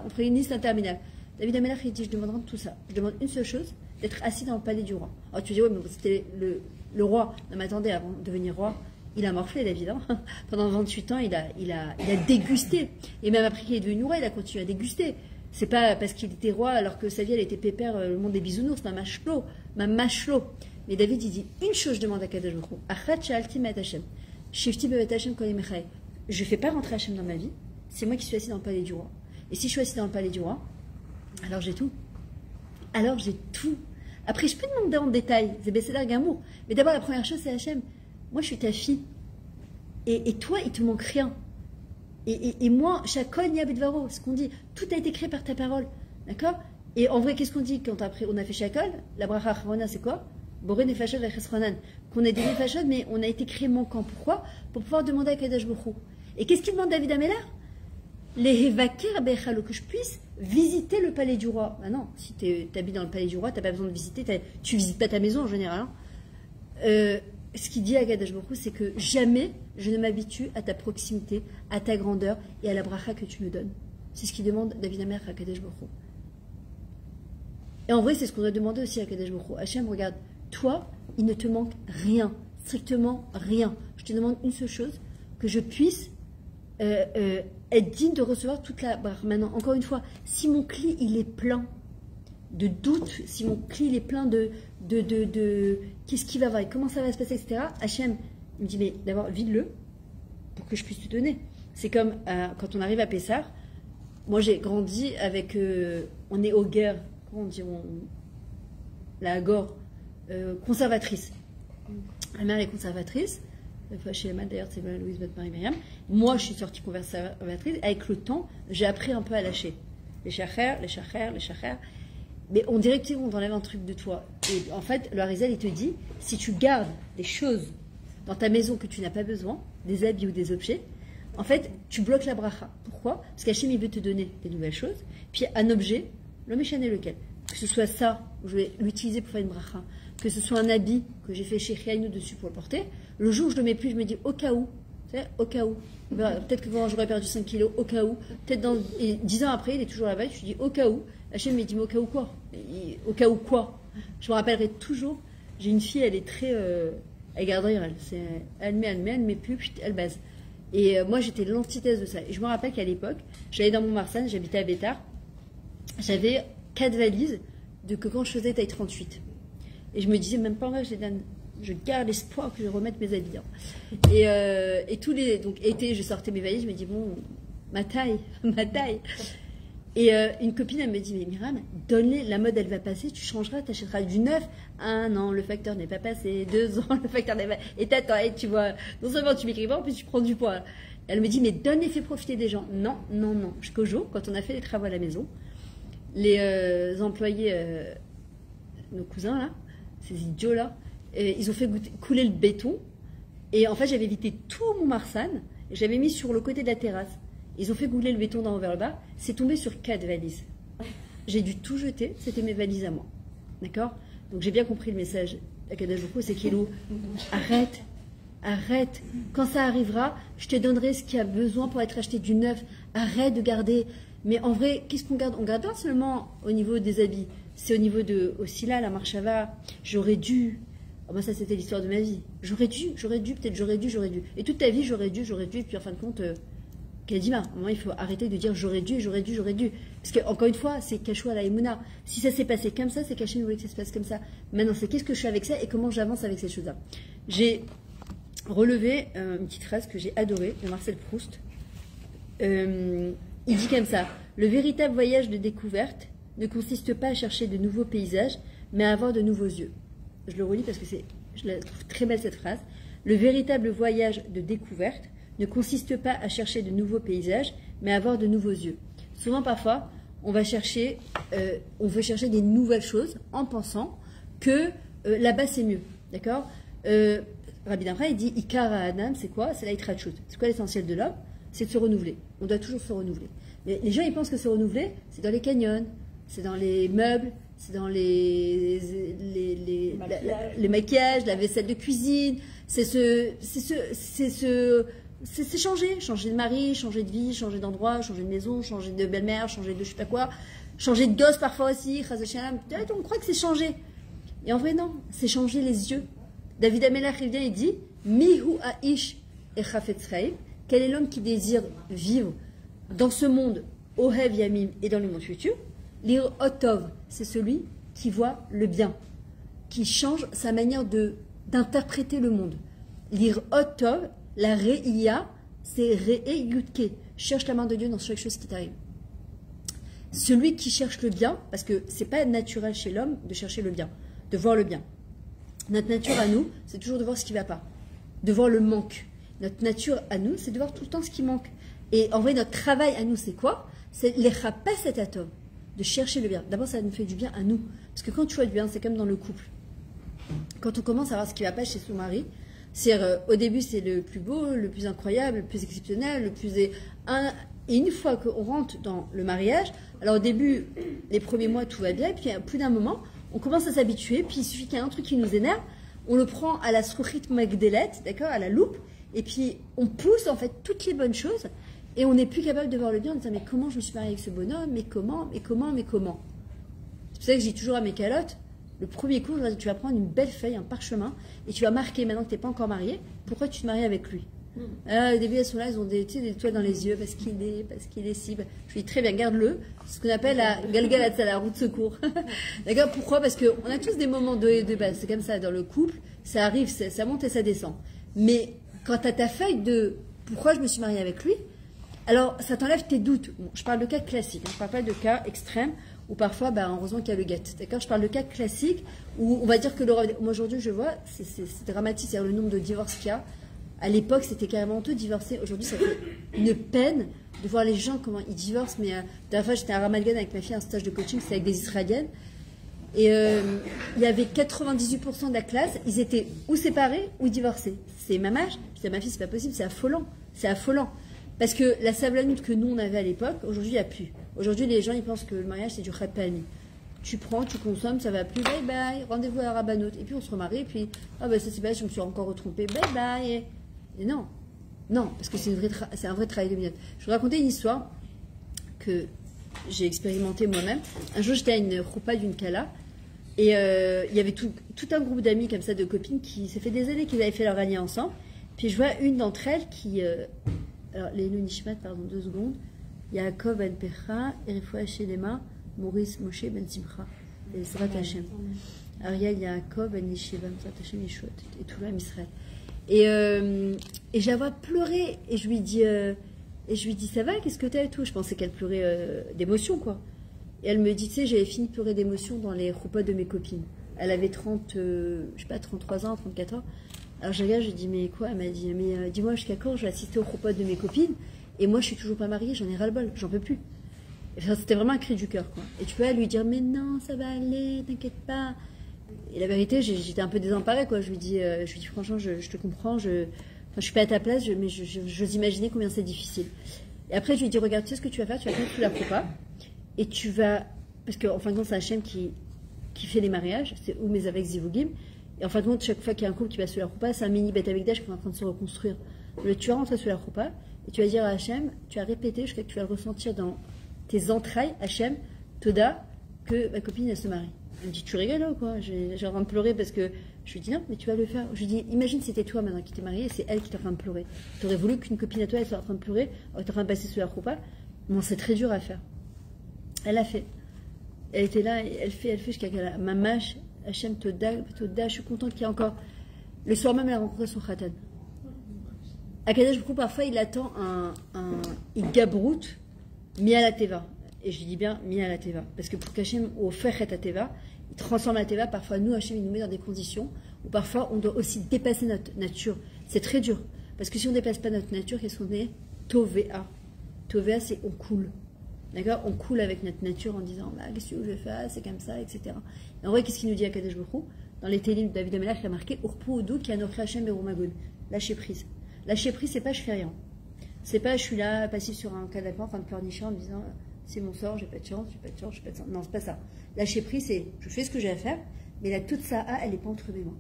on ferait une liste interminable. David Ameler, il dit, je demanderai tout ça. Je demande une seule chose, d'être assis dans le palais du roi. Alors tu dis, ouais, mais c'était le roi. Non, mais attendez, avant de devenir roi, il a morflé, David. Hein. Pendant 28 ans, il a dégusté. Et même après qu'il est devenu roi, il a continué à déguster. C'est pas parce qu'il était roi alors que sa vie, elle était pépère, le monde des bisounours, ma machelot. Mais David, il dit, une chose, je demande à Kadosh Baruch Hu. Achat sha'alti ma'et Hachem. Shifti bevet Hachem kol yemechai. Je fais pas rentrer Hachem dans ma vie. C'est moi qui suis assis dans le palais du roi. Et si je suis assis dans le palais du roi, alors j'ai tout. Après, je peux demander en détail, c'est Bessédar Gamour. Mais d'abord, la première chose, c'est Hachem. Moi, je suis ta fille. Et toi, il te manque rien. Et moi, Shakol Nia Bedvaro, ce qu'on dit, tout a été créé par ta parole. D'accord? Et en vrai, qu'est-ce qu'on dit quand après on a fait Shakol? La bracha achrona, c'est quoi? Boré nefashod vechesronan. Qu'on a des nefashod, mais on a été créé manquant. Pourquoi? Pour pouvoir demander à Kadosh Baruch Hu. Et qu'est-ce qu'il demande David Ameler? Les Hevaker Bechalo, que je puisse visiter le palais du roi. Ah non, si tu habites dans le palais du roi, tu n'as pas besoin de visiter, tu visites pas ta maison en général. Hein. Ce qu'il dit à Kadosh Baruch Hu, c'est que jamais je ne m'habitue à ta proximité, à ta grandeur et à la bracha que tu me donnes. C'est ce qu'il demande David Ameler à Kadosh Baruch Hu. Et en vrai, c'est ce qu'on doit demander aussi à Kadosh Baruch Hu. Hachem, regarde, toi, il ne te manque rien, strictement rien. Je te demande une seule chose, que je puisse être digne de recevoir toute la bracha. Maintenant, encore une fois, si mon cli, il est plein de doutes, si mon cli, il est plein de qu'est-ce qui va avoir, comment ça va se passer, etc., Hachem me dit, mais d'abord, vide-le pour que je puisse te donner. C'est comme quand on arrive à Pessar, moi j'ai grandi avec, on est au guerre, comment on dit, la Agor, conservatrice. Ma mère est conservatrice, chez les d'ailleurs, c'est Louise Marie-Myriam. Moi, je suis sortie conservatrice. Avec le temps, j'ai appris un peu à lâcher. Les chachères. mais on dirait qu'on enlève un truc de toi. Et en fait, le Harizal, il te dit, si tu gardes des choses dans ta maison que tu n'as pas besoin, des habits ou des objets, en fait, tu bloques la bracha. Pourquoi? Parce qu'Hachem, il veut te donner des nouvelles choses. Puis un objet, le méchan est lequel? Que ce soit ça, je vais l'utiliser pour faire une bracha, que ce soit un habit que j'ai fait chez Riaïnou dessus pour le porter, le jour où je le mets plus, je me dis au cas où, au cas où. Peut-être que quand j'aurais perdu 5 kilos, au cas où. Peut-être dans 10 ans après, il est toujours là-bas, je dis au cas où. Hachem me dit, mais au cas où quoi? Au cas où quoi? Je me rappellerai toujours, j'ai une fille, elle est très... elle garde rien, elle met plus, elle base. Et moi, j'étais l'antithèse de ça. Et je me rappelle qu'à l'époque, j'allais dans Montmarsan, j'habitais à Bétard, j'avais 4 valises de que quand je faisais taille 38. Et je me disais, même pas en vrai, je garde l'espoir que je remette mes habits. Hein. Et tous les... Donc, été, je sortais mes valises, je me dis, bon, ma taille. Et une copine, elle me dit, mais Myriam, donne-les, la mode, elle va passer, tu changeras, tu achèteras du neuf. 1 an, le facteur n'est pas passé. 2 ans, le facteur n'est pas... Et t'attends, et tu vois, non seulement tu m'écris pas, en plus tu prends du poids. Elle me dit, mais donne-les, fais profiter des gens. Non. Jusqu'au jour, quand on a fait les travaux à la maison, les employés, nos cousins, là, ces idiots-là, ils ont fait couler le béton. Et en fait, j'avais évité tout mon Marsan, et j'avais mis sur le côté de la terrasse. Ils ont fait couler le béton d'en haut vers le bas. C'est tombé sur 4 valises. J'ai dû tout jeter. C'était mes valises à moi. D'accord? Donc j'ai bien compris le message à Kadosh Baruch Hu, c'est qu'il arrête. Quand ça arrivera, je te donnerai ce qu'il y a besoin pour être acheté du neuf. Arrête de garder. Mais en vrai, qu'est-ce qu'on garde? On garde pas seulement au niveau des habits. C'est au niveau de aussi là, la marchava. J'aurais dû. Oh ben ça, c'était l'histoire de ma vie. J'aurais dû. Et toute ta vie, j'aurais dû. Et puis en fin de compte. Kadima, à un moment, il faut arrêter de dire j'aurais dû. Parce que, encore une fois, c'est Kachou à la Emouna. Si ça s'est passé comme ça, c'est qu'Hachem voulait que ça se passe comme ça. Maintenant, c'est qu'est-ce que je fais avec ça et comment j'avance avec ces choses-là. J'ai relevé une petite phrase que j'ai adorée de Marcel Proust. Il dit comme ça: le véritable voyage de découverte ne consiste pas à chercher de nouveaux paysages, mais à avoir de nouveaux yeux. Je le relis parce que je la trouve très belle cette phrase. Le véritable voyage de découverte ne consiste pas à chercher de nouveaux paysages, mais à avoir de nouveaux yeux. Souvent, parfois, on veut chercher des nouvelles choses en pensant que là-bas c'est mieux. D'accord? Rabbi Damra, il dit Ikar Adam, c'est quoi? C'est la Yitrachut. C'est quoi l'essentiel de l'homme? C'est de se renouveler. On doit toujours se renouveler. Mais les gens, ils pensent que se renouveler, c'est dans les canyons, c'est dans les meubles, c'est dans les maquillages, la vaisselle de cuisine. C'est changer de mari, changer de vie, changer d'endroit, changer de maison, changer de belle-mère, changer de je sais pas quoi, changer de gosse parfois aussi, peut-être on croit que c'est changer. Et en vrai non, c'est changer les yeux. David Amelach il vient, il dit Mihu Aish et Chafetz Chaim, quel est l'homme qui désire vivre dans ce monde Ohev Yamim et dans le monde futur? Lir Otov, c'est celui qui voit le bien, qui change sa manière d'interpréter le monde. Lir Otov, la Re'ia, c'est Re'e Yutke. Cherche la main de Dieu dans chaque chose qui t'arrive. Celui qui cherche le bien, parce que c'est pas naturel chez l'homme de chercher le bien, de voir le bien. Notre nature à nous, c'est toujours de voir ce qui ne va pas, de voir le manque. Notre nature à nous, c'est de voir tout le temps ce qui manque. Et en vrai, notre travail à nous, c'est quoi? C'est les rappas cet atome, de chercher le bien. D'abord, ça nous fait du bien à nous. Parce que quand tu vois du bien, c'est comme dans le couple. Quand on commence à voir ce qui ne va pas chez son mari, au début, c'est le plus beau, le plus incroyable, le plus exceptionnel, et une fois qu'on rentre dans le mariage, alors au début, les premiers mois, tout va bien, et puis plus d'un moment, on commence à s'habituer, puis il suffit qu'il y ait un truc qui nous énerve, on le prend à la srouchit magdelet, d'accord, à la loupe, et puis on pousse en fait toutes les bonnes choses, et on n'est plus capable de voir le bien en disant mais comment je me suis mariée avec ce bonhomme, mais comment. C'est pour ça que je dis toujours à mes calottes, le premier coup, tu vas prendre une belle feuille, un parchemin, et tu vas marquer, maintenant que tu n'es pas encore marié, pourquoi tu te maries avec lui. Au début, elles sont là, elles ont des étoiles dans les yeux, parce qu'il est cible. Je lui dis très bien, garde-le, c'est ce qu'on appelle la galgalatza, la roue de secours. D'accord? Pourquoi? Parce qu'on a tous des moments de base, c'est comme ça, dans le couple, ça arrive, ça monte et ça descend. Mais quand tu as ta feuille de pourquoi je me suis mariée avec lui, alors ça t'enlève tes doutes. Bon, je parle de cas classiques, je ne parle pas de cas extrêmes, où parfois, heureusement qu'il y a le guet. D'accord? Je parle de cas classiques où on va dire que moi aujourd'hui, je vois, c'est dramatique, c'est-à-dire le nombre de divorces qu'il y a. À l'époque, c'était carrément honteux de divorcer. Aujourd'hui, ça fait une peine de voir les gens, comment ils divorcent. Mais la dernière fois, j'étais à Ramat Gan avec ma fille, un stage de coaching, c'était avec des Israéliennes. Et il y avait 98% de la classe, ils étaient ou séparés ou divorcés. C'est même âge. Je dis à ma fille, c'est pas possible, c'est affolant. C'est affolant. Parce que la sablanoute que nous, on avait à l'époque, aujourd'hui, il n'y a plus. Aujourd'hui, les gens, ils pensent que le mariage, c'est du khapani. Tu prends, tu consommes, ça va plus, bye bye, rendez-vous à la rabanoute. Et puis on se remarie, et puis, ah bah ça c'est pas, je me suis encore retrompée, bye bye. Et non, non, parce que c'est un vrai travail de minute. Je vais raconter une histoire que j'ai expérimentée moi-même. Un jour, j'étais à une roupa d'une kala, et il y avait tout un groupe d'amis comme ça, de copines, qui, ça fait des années qu'ils avaient fait leur rallye ensemble. Puis je vois une d'entre elles qui, alors les Nishmat, pardon, 2 secondes, Yaakov Ben Pecha, Erifoua Shelema, Maurice Moshe Ben Simcha, et Srat Hashem. Ariel Yaakov Ben Yeshiva, Srat Hashem Yeshua, et tout l'âme Israël. Et je la vois pleurer, et je lui dis, ça va, qu'est-ce que t'as et tout. Je pensais qu'elle pleurait d'émotion, quoi. Et elle me dit, tu sais, j'avais fini de pleurer d'émotion dans les roupas de mes copines. Elle avait 33 ans, 34 ans. Alors je regarde, je lui dis, mais quoi? Elle m'a dit, mais dis-moi jusqu'à quand je vais assister aux roupas de mes copines, et moi je suis toujours pas mariée, j'en ai ras-le-bol, j'en peux plus. Enfin, c'était vraiment un cri du cœur, quoi. Et tu peux lui dire, mais non, ça va aller, t'inquiète pas. Et la vérité, j'étais un peu désemparée, quoi. Je lui dis franchement, je te comprends, je suis pas à ta place, mais j'ose imaginer combien c'est difficile. Et après, je lui dis, regarde, tu sais ce que tu vas faire, tu vas prendre sous la roupa, et tu vas, parce qu'en fin de compte, c'est Hachem qui fait les mariages, c'est ou mes avec Zivugim. Et en fin de compte, chaque fois qu'il y a un couple qui va sous la roupa, c'est un mini bête avec Dash qui est en train de se reconstruire. Mais tu vas rentrer sous la roupa et tu vas dire à Hachem, tu vas répéter jusqu'à ce que tu vas le ressentir dans tes entrailles, Hachem, Toda, que ma copine elle se marie. Elle me dit, tu rigoles là ou quoi? J'ai en train de pleurer parce que je lui dis non, mais tu vas le faire. Je lui dis, imagine c'était toi maintenant qui t'es mariée et c'est elle qui est en train de pleurer. Tu aurais voulu qu'une copine à toi elle soit en train de pleurer, elle est en train de passer sous la roupa. Bon, c'est très dur à faire. Elle a fait. Elle était là, et elle fait jusqu'à la mamache. Hachem Toda, je suis contente qu'il y ait encore. Le soir même, elle a rencontré son khatan. À Kadesh Brou, parfois, il attend un gabrout mis à la teva. Et je dis bien mis à la teva. Parce que pour qu'Hachem, au fait à teva, il transforme la teva. Parfois, nous, Hachem, il nous met dans des conditions où parfois, on doit aussi dépasser notre nature. C'est très dur. Parce que si on ne dépasse pas notre nature, qu'est-ce qu'on est? Tovea. Tovea, c'est on coule. D'accord? On coule avec notre nature en disant bah, qu'est-ce que je vais faire, c'est comme ça, etc. Et en vrai, qu'est-ce qu'il nous dit à Kadesh Baruch Hu? Dans les télim de David Amelach, il a marqué Urpu Odu qui a noché Hachem Berumagun. Lâcher prise. Lâcher prise, c'est pas je fais rien. C'est pas je suis là, passif sur un canapé en train de pleurnicher en me disant c'est mon sort, j'ai pas de chance, j'ai pas de chance, j'ai pas de chance. Non, c'est pas ça. Lâcher prise, c'est je fais ce que j'ai à faire, mais là, toute ça, elle n'est pas entre mes mains.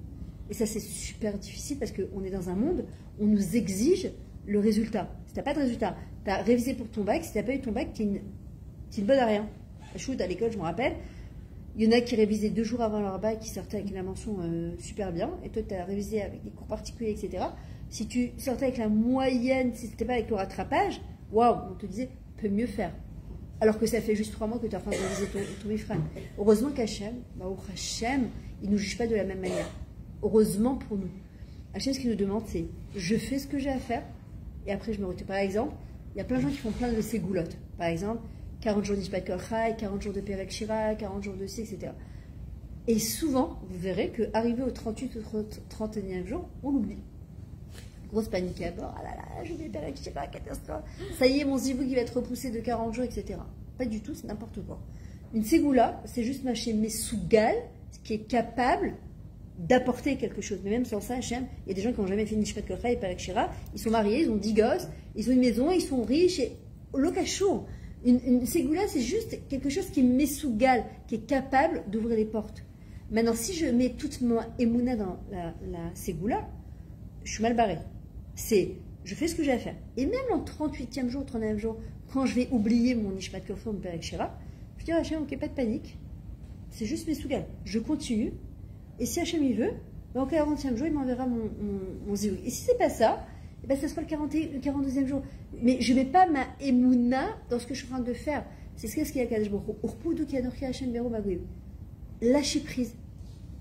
Et ça, c'est super difficile parce qu'on est dans un monde où on nous exige le résultat. Si t'as pas de résultat, tu as révisé pour ton bac, si t'as pas eu ton bac, t'es une bonne à rien. À l'école, je me rappelle, il y en a qui révisaient 2 jours avant leur bac, qui sortaient avec la mention super bien, et toi, tu as révisé avec des cours particuliers, etc. Si tu sortais avec la moyenne, si c'était pas avec le rattrapage, waouh, on te disait, peut mieux faire. Alors que ça fait juste 3 mois que tu es en train de réviser ton Mifran. Heureusement qu'Hachem, il ne nous juge pas de la même manière. Heureusement pour nous. Hachem, ce qu'il nous demande, c'est je fais ce que j'ai à faire, et après je me retire. Par exemple, il y a plein de gens qui font plein de ces goulottes. Par exemple, 40 jours d'Ishpat Kol Chai, 40 jours de Perek Shira, 40 jours de ci, etc. Et souvent, vous verrez qu'arrivé au 38 ou 31e jour, on l'oublie. Grosse panique à bord. Ah là là, je vais Perek Shira, catastrophe. Ça y est, mon zivou qui va être repoussé de 40 jours, etc. Pas du tout, c'est n'importe quoi. Une ségoula, c'est juste mâcher Mesougal, qui est capable d'apporter quelque chose. Mais même sans ça, Hachem, il y a des gens qui n'ont jamais fait ni Ishpat Kol Chai et Perek Shira, ils sont mariés, ils ont 10 gosses, ils ont une maison, ils sont riches, et l'ocachon. Une ségoula, c'est juste quelque chose qui est mesougal, qui est capable d'ouvrir les portes. Maintenant, si je mets toute mon émouna dans la ségoula, je suis mal barrée. Je fais ce que j'ai à faire. Et même en 38e jour, 39e jour, quand je vais oublier mon Ishmat Kol Chai, mon Perek Shira, je dis à Hachem, ok, pas de panique, c'est juste mesougal. Je continue, et si Hachem il veut, ben, au 40e jour, il m'enverra mon zéou. Et si c'est pas ça, eh ben, ça sera le 42e jour. Mais je ne mets pas ma émouna dans ce que je suis en train de faire. C'est ce qu'il y a à Kadesh Baruch Hu. Urpudu ki anochi Hachem berumagun. Lâcher prise.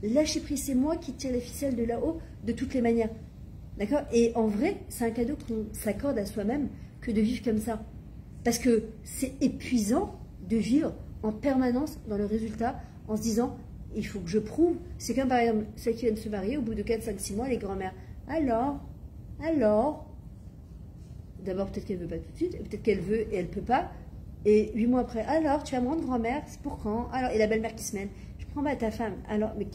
Lâcher prise, c'est moi qui tire les ficelles de là-haut de toutes les manières. D'accord? Et en vrai, c'est un cadeau qu'on s'accorde à soi-même que de vivre comme ça. Parce que c'est épuisant de vivre en permanence dans le résultat en se disant il faut que je prouve. C'est comme par exemple celles qui viennent se marier au bout de 4, 5, 6 mois, les grands-mères. Alors, d'abord peut-être qu'elle ne veut pas tout de suite, peut-être qu'elle veut et elle ne peut pas. Et 8 mois après, alors tu vas me rendre grand-mère, c'est pour quand? Alors, et la belle-mère qui se mêle. Je prends pas ta femme. Alors, mais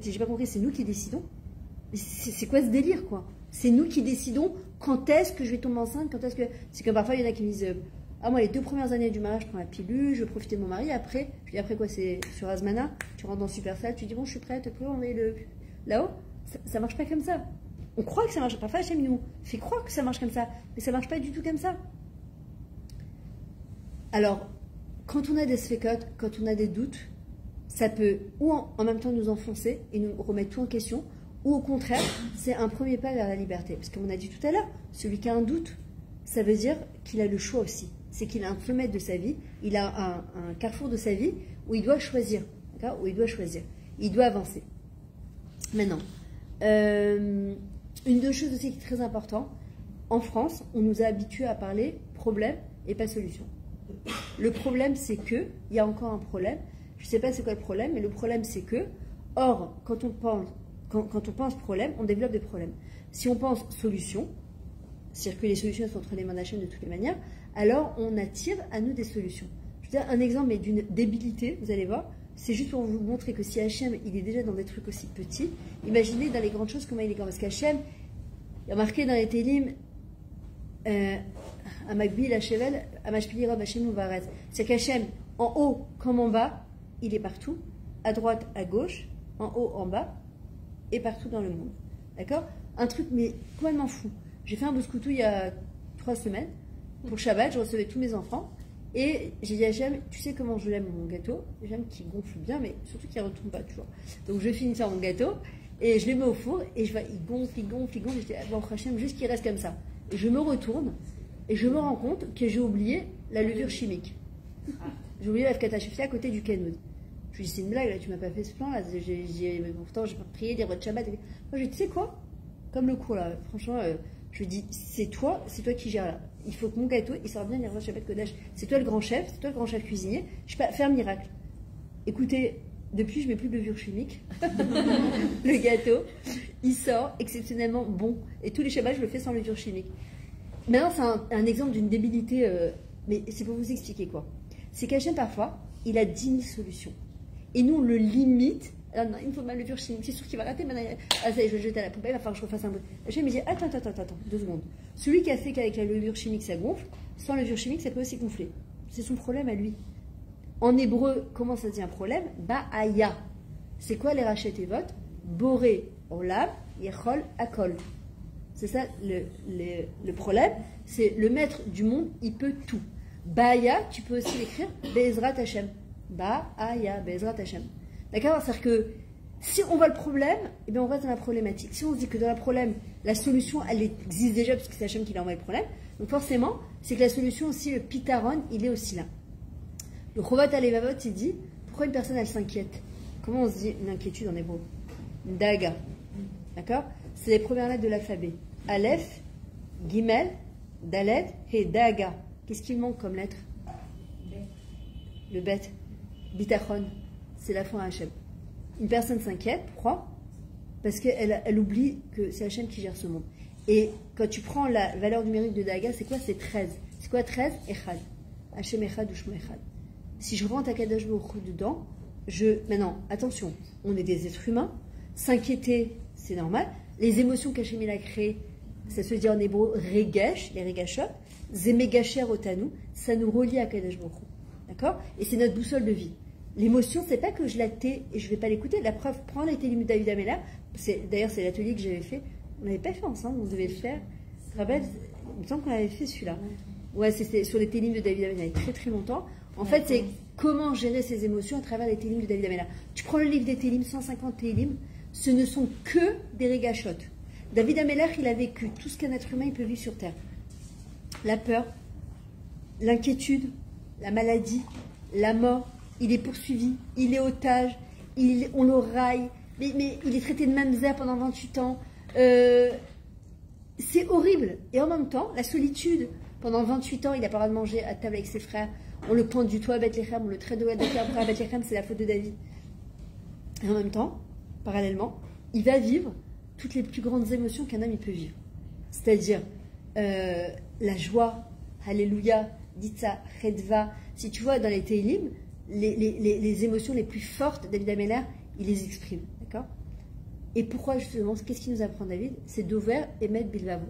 j'ai pas compris, c'est nous qui décidons. C'est quoi ce délire, quoi? C'est nous qui décidons quand est-ce que je vais tomber enceinte, quand est-ce que... C'est comme parfois, il y en a qui me disent, ah, moi, les 2 premières années du mariage, je prends la pilule, je veux profiter de mon mari, après, je dis, après quoi, c'est sur Asmana, tu rentres dans Supersal, tu dis, bon, je suis prête, tu peux envoyer le... Là-haut, ça marche pas comme ça. On croit que ça marche, parfois, Hachem nous fait croire que ça marche comme ça, mais ça marche pas du tout comme ça. Alors, quand on a des sfekot, quand on a des doutes, ça peut ou en même temps nous enfoncer et nous remettre tout en question, ou au contraire, c'est un premier pas vers la liberté. Parce qu'on a dit tout à l'heure, celui qui a un doute, ça veut dire qu'il a le choix aussi. C'est qu'il a un kilomètre de sa vie, il a un carrefour de sa vie où il doit choisir. Où il doit choisir. Il doit avancer. Maintenant, une des choses aussi qui est très importante, en France, on nous a habitués à parler problème et pas solution. Le problème, c'est que, il y a encore un problème, je ne sais pas c'est quoi le problème, mais le problème, c'est que, or, quand on pense problème, on développe des problèmes. Si on pense solution, c'est-à-dire que les solutions sont entre les mains d'Hachem de toutes les manières, alors on attire à nous des solutions. Je veux dire, un exemple mais d'une débilité, vous allez voir, c'est juste pour vous montrer que si Hachem, il est déjà dans des trucs aussi petits, imaginez dans les grandes choses comment il est grand. Parce qu'Hachem, il y a marqué dans les Télim, à Magbil, à Chevel, à Mashpili Rab, Hachem Uvaret. C'est qu'Hachem, en haut comme en bas, il est partout, à droite, à gauche, en haut, en bas, et partout dans le monde. D'accord? Un truc, mais complètement fou. J'ai fait un bouskoutou il y a 3 semaines. Pour Shabbat, je recevais tous mes enfants. Et j'ai dit à Hachem, tu sais comment je l'aime mon gâteau? J'aime qu'il gonfle bien, mais surtout qu'il ne retombe pas toujours. Donc je finis faire mon gâteau, et je le mets au four, et je vois, il gonfle. Et je dis, bon, Hachem, juste qu'il reste comme ça. Et je me retourne, et je me rends compte que j'ai oublié la levure chimique. J'ai oublié la fkata à côté du kenoud. Je lui dis, c'est une blague, là, tu m'as pas fait ce plan, là. Pourtant, j'ai pas prié des rois de Shabbat. Moi, je lui dis, tu sais quoi? Comme le cours, là, franchement, je lui dis, c'est toi qui gères, là. Il faut que mon gâteau, il sort bien les rois de Shabbat Kodesh. C'est toi le grand chef, c'est toi le grand chef cuisinier. Je peux faire un miracle. Écoutez, depuis, je mets plus de levure chimique. Le gâteau, il sort exceptionnellement bon. Et tous les Shabbats, je le fais sans levure chimique. Maintenant, c'est un exemple d'une débilité, mais c'est pour vous expliquer quoi. C'est qu'Hachem, parfois, il a 10 000 solutions. Et nous, on le limite. Alors, non, il me faut ma levure chimique. C'est sûr qu'il va rater. Maintenant, ah, ça y est, je vais le jeter à la poubelle. Il va falloir que je refasse un bruit. Hachem me dit, attends, 2 secondes. Celui qui a fait qu'avec la levure chimique, ça gonfle, sans levure chimique, ça peut aussi gonfler. C'est son problème à lui. En hébreu, comment ça se dit un problème? Ba'aya. C'est quoi les rachet et votes? Boré, olam, yechol, akol. C'est ça le problème. C'est le maître du monde, il peut tout. Ba'aya, tu peux aussi l'écrire Be'ezrat Hashem. Ba'aya, Be'ezrat Hashem. D'accord? C'est-à-dire que si on voit le problème, eh bien on reste dans la problématique. Si on se dit que dans le problème, la solution, elle existe déjà, parce que c'est Hachem qui a envoyé le problème, donc forcément, c'est que la solution aussi, le pitaron, il est aussi là. Le Chovat Alevavot, il dit, pourquoi une personne, elle s'inquiète? Comment on se dit une inquiétude en hébreu? Une daga. D'accord? C'est les premières lettres de l'alphabet. Aleph, Gimel, Dalet et Daga. Qu'est-ce qu'il manque comme lettre? Le bet. Bitachon. C'est la foi à Hachem. Une personne s'inquiète, pourquoi? Parce qu'elle oublie que c'est Hachem qui gère ce monde. Et quand tu prends la valeur numérique de Daga, c'est quoi? C'est 13. C'est quoi 13? Echad. Hachem Echad ou Shmo Echad. Si je rentre à Kadosh Baruch Hu dedans, maintenant, attention, on est des êtres humains. S'inquiéter, c'est normal. Les émotions qu'Hachem il a créées, ça se dit en hébreu regesh, les regashot, zemegacher otanu, ça nous relie à Kadosh Baruch Hu. D'accord? Et c'est notre boussole de vie. L'émotion, c'est pas que je la tais et je vais pas l'écouter. La preuve, prends les télim de David Améla. D'ailleurs, c'est l'atelier que j'avais fait. On n'avait pas fait ensemble, on devait le faire. Tu te rappelles? Il me semble qu'on avait fait celui-là. Ouais, c'était sur les télim de David Améla, il y a très très longtemps. En fait, c'est comment gérer ses émotions à travers les télim de David Améla. Tu prends le livre des télim, 150 télim, ce ne sont que des régachot. David Améla, il a vécu tout ce qu'un être humain il peut vivre sur Terre. La peur, l'inquiétude, la maladie, la mort. Il est poursuivi, il est otage, on le raille, mais il est traité de mamzer pendant 28 ans. C'est horrible. Et en même temps, la solitude. Pendant 28 ans, il n'a pas le droit de manger à table avec ses frères. On le pointe du toit à Bethléem, on le traite de Bethléem. Après, à Bethléem, c'est la faute de David. Et en même temps, parallèlement, il va vivre toutes les plus grandes émotions qu'un homme il peut vivre. C'est-à-dire la joie, Alléluia, Ditsa, Redva. Si tu vois dans les Teilim, les émotions les plus fortes, David Ameller, il les exprime, d'accord? Et pourquoi justement, qu'est-ce qu'il nous apprend David? C'est d'ouvrir et mettre bilvavo.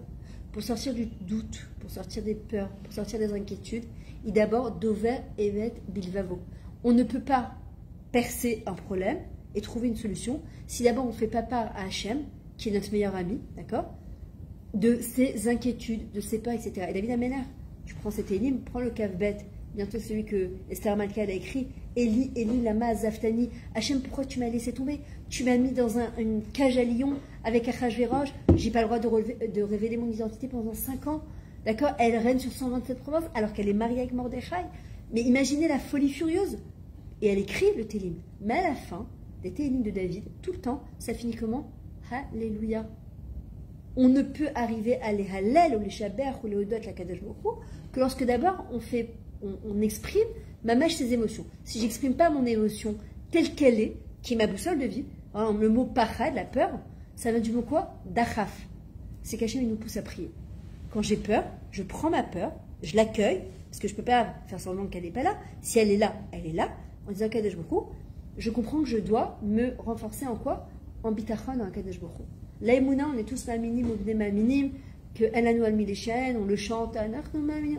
Pour sortir du doute, pour sortir des peurs, pour sortir des inquiétudes, il d'abord d'ouvrir et mettre bilvavo. On ne peut pas percer un problème et trouver une solution si d'abord on ne fait pas part à Hachem, qui est notre meilleur ami, d'accord, de ses inquiétudes, de ses peurs, etc. Et David Ameller, tu prends cet élim, prends le Kavbet, bientôt celui que Esther Malka a écrit, Eli, Eli, lama zaftani, Hachem, pourquoi tu m'as laissé tomber? Tu m'as mis dans une cage à lion avec Achashverosh, j'ai pas le droit de révéler mon identité pendant 5 ans, d'accord? Elle règne sur 127 provinces alors qu'elle est mariée avec Mordechai. Mais imaginez la folie furieuse. Et elle écrit le Télim. Mais à la fin, les Télim de David, tout le temps, ça finit comment? Alléluia. On ne peut arriver à les Hallel ou les Shaber ou les Odot, la Kadosh Baruch Hu, que lorsque d'abord on exprime ses émotions. Si j'exprime pas mon émotion telle qu'elle est, qui est ma boussole de vie, hein, le mot pachad, la peur, ça vient du mot quoi? Dachaf. C'est qu'Hachem il nous pousse à prier. Quand j'ai peur, je prends ma peur, je l'accueille, parce que je ne peux pas faire semblant qu'elle n'est pas là. Si elle est là, elle est là. En disant Kadosh Baruch Hu, je comprends que je dois me renforcer en quoi? En bitachon, en Kadosh Baruch Hu. L'aïmouna, on est tous maminim, ou des maminim, que Elanou al Miléchen, on le chante,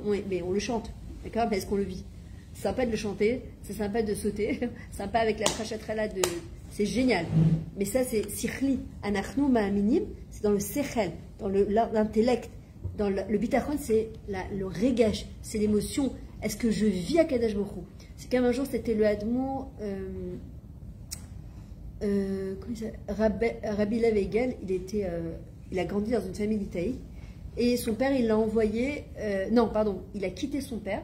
oui, mais on le chante, d'accord? Mais est-ce qu'on le vit? C'est sympa de le chanter, c'est sympa de sauter, sympa avec la trachatrella de. C'est génial. Mais ça, c'est sikhli. Anachnou ma'aminim, c'est dans le sechel, dans l'intellect. Dans le bitachon, c'est le régache, c'est l'émotion. Est-ce que je vis à Kadosh Baruch Hu? C'est comme un jour, c'était le Admour, Rabbi Lev Egel, il a grandi dans une famille d'Itaï, et son père, il l'a envoyé, il a quitté son père.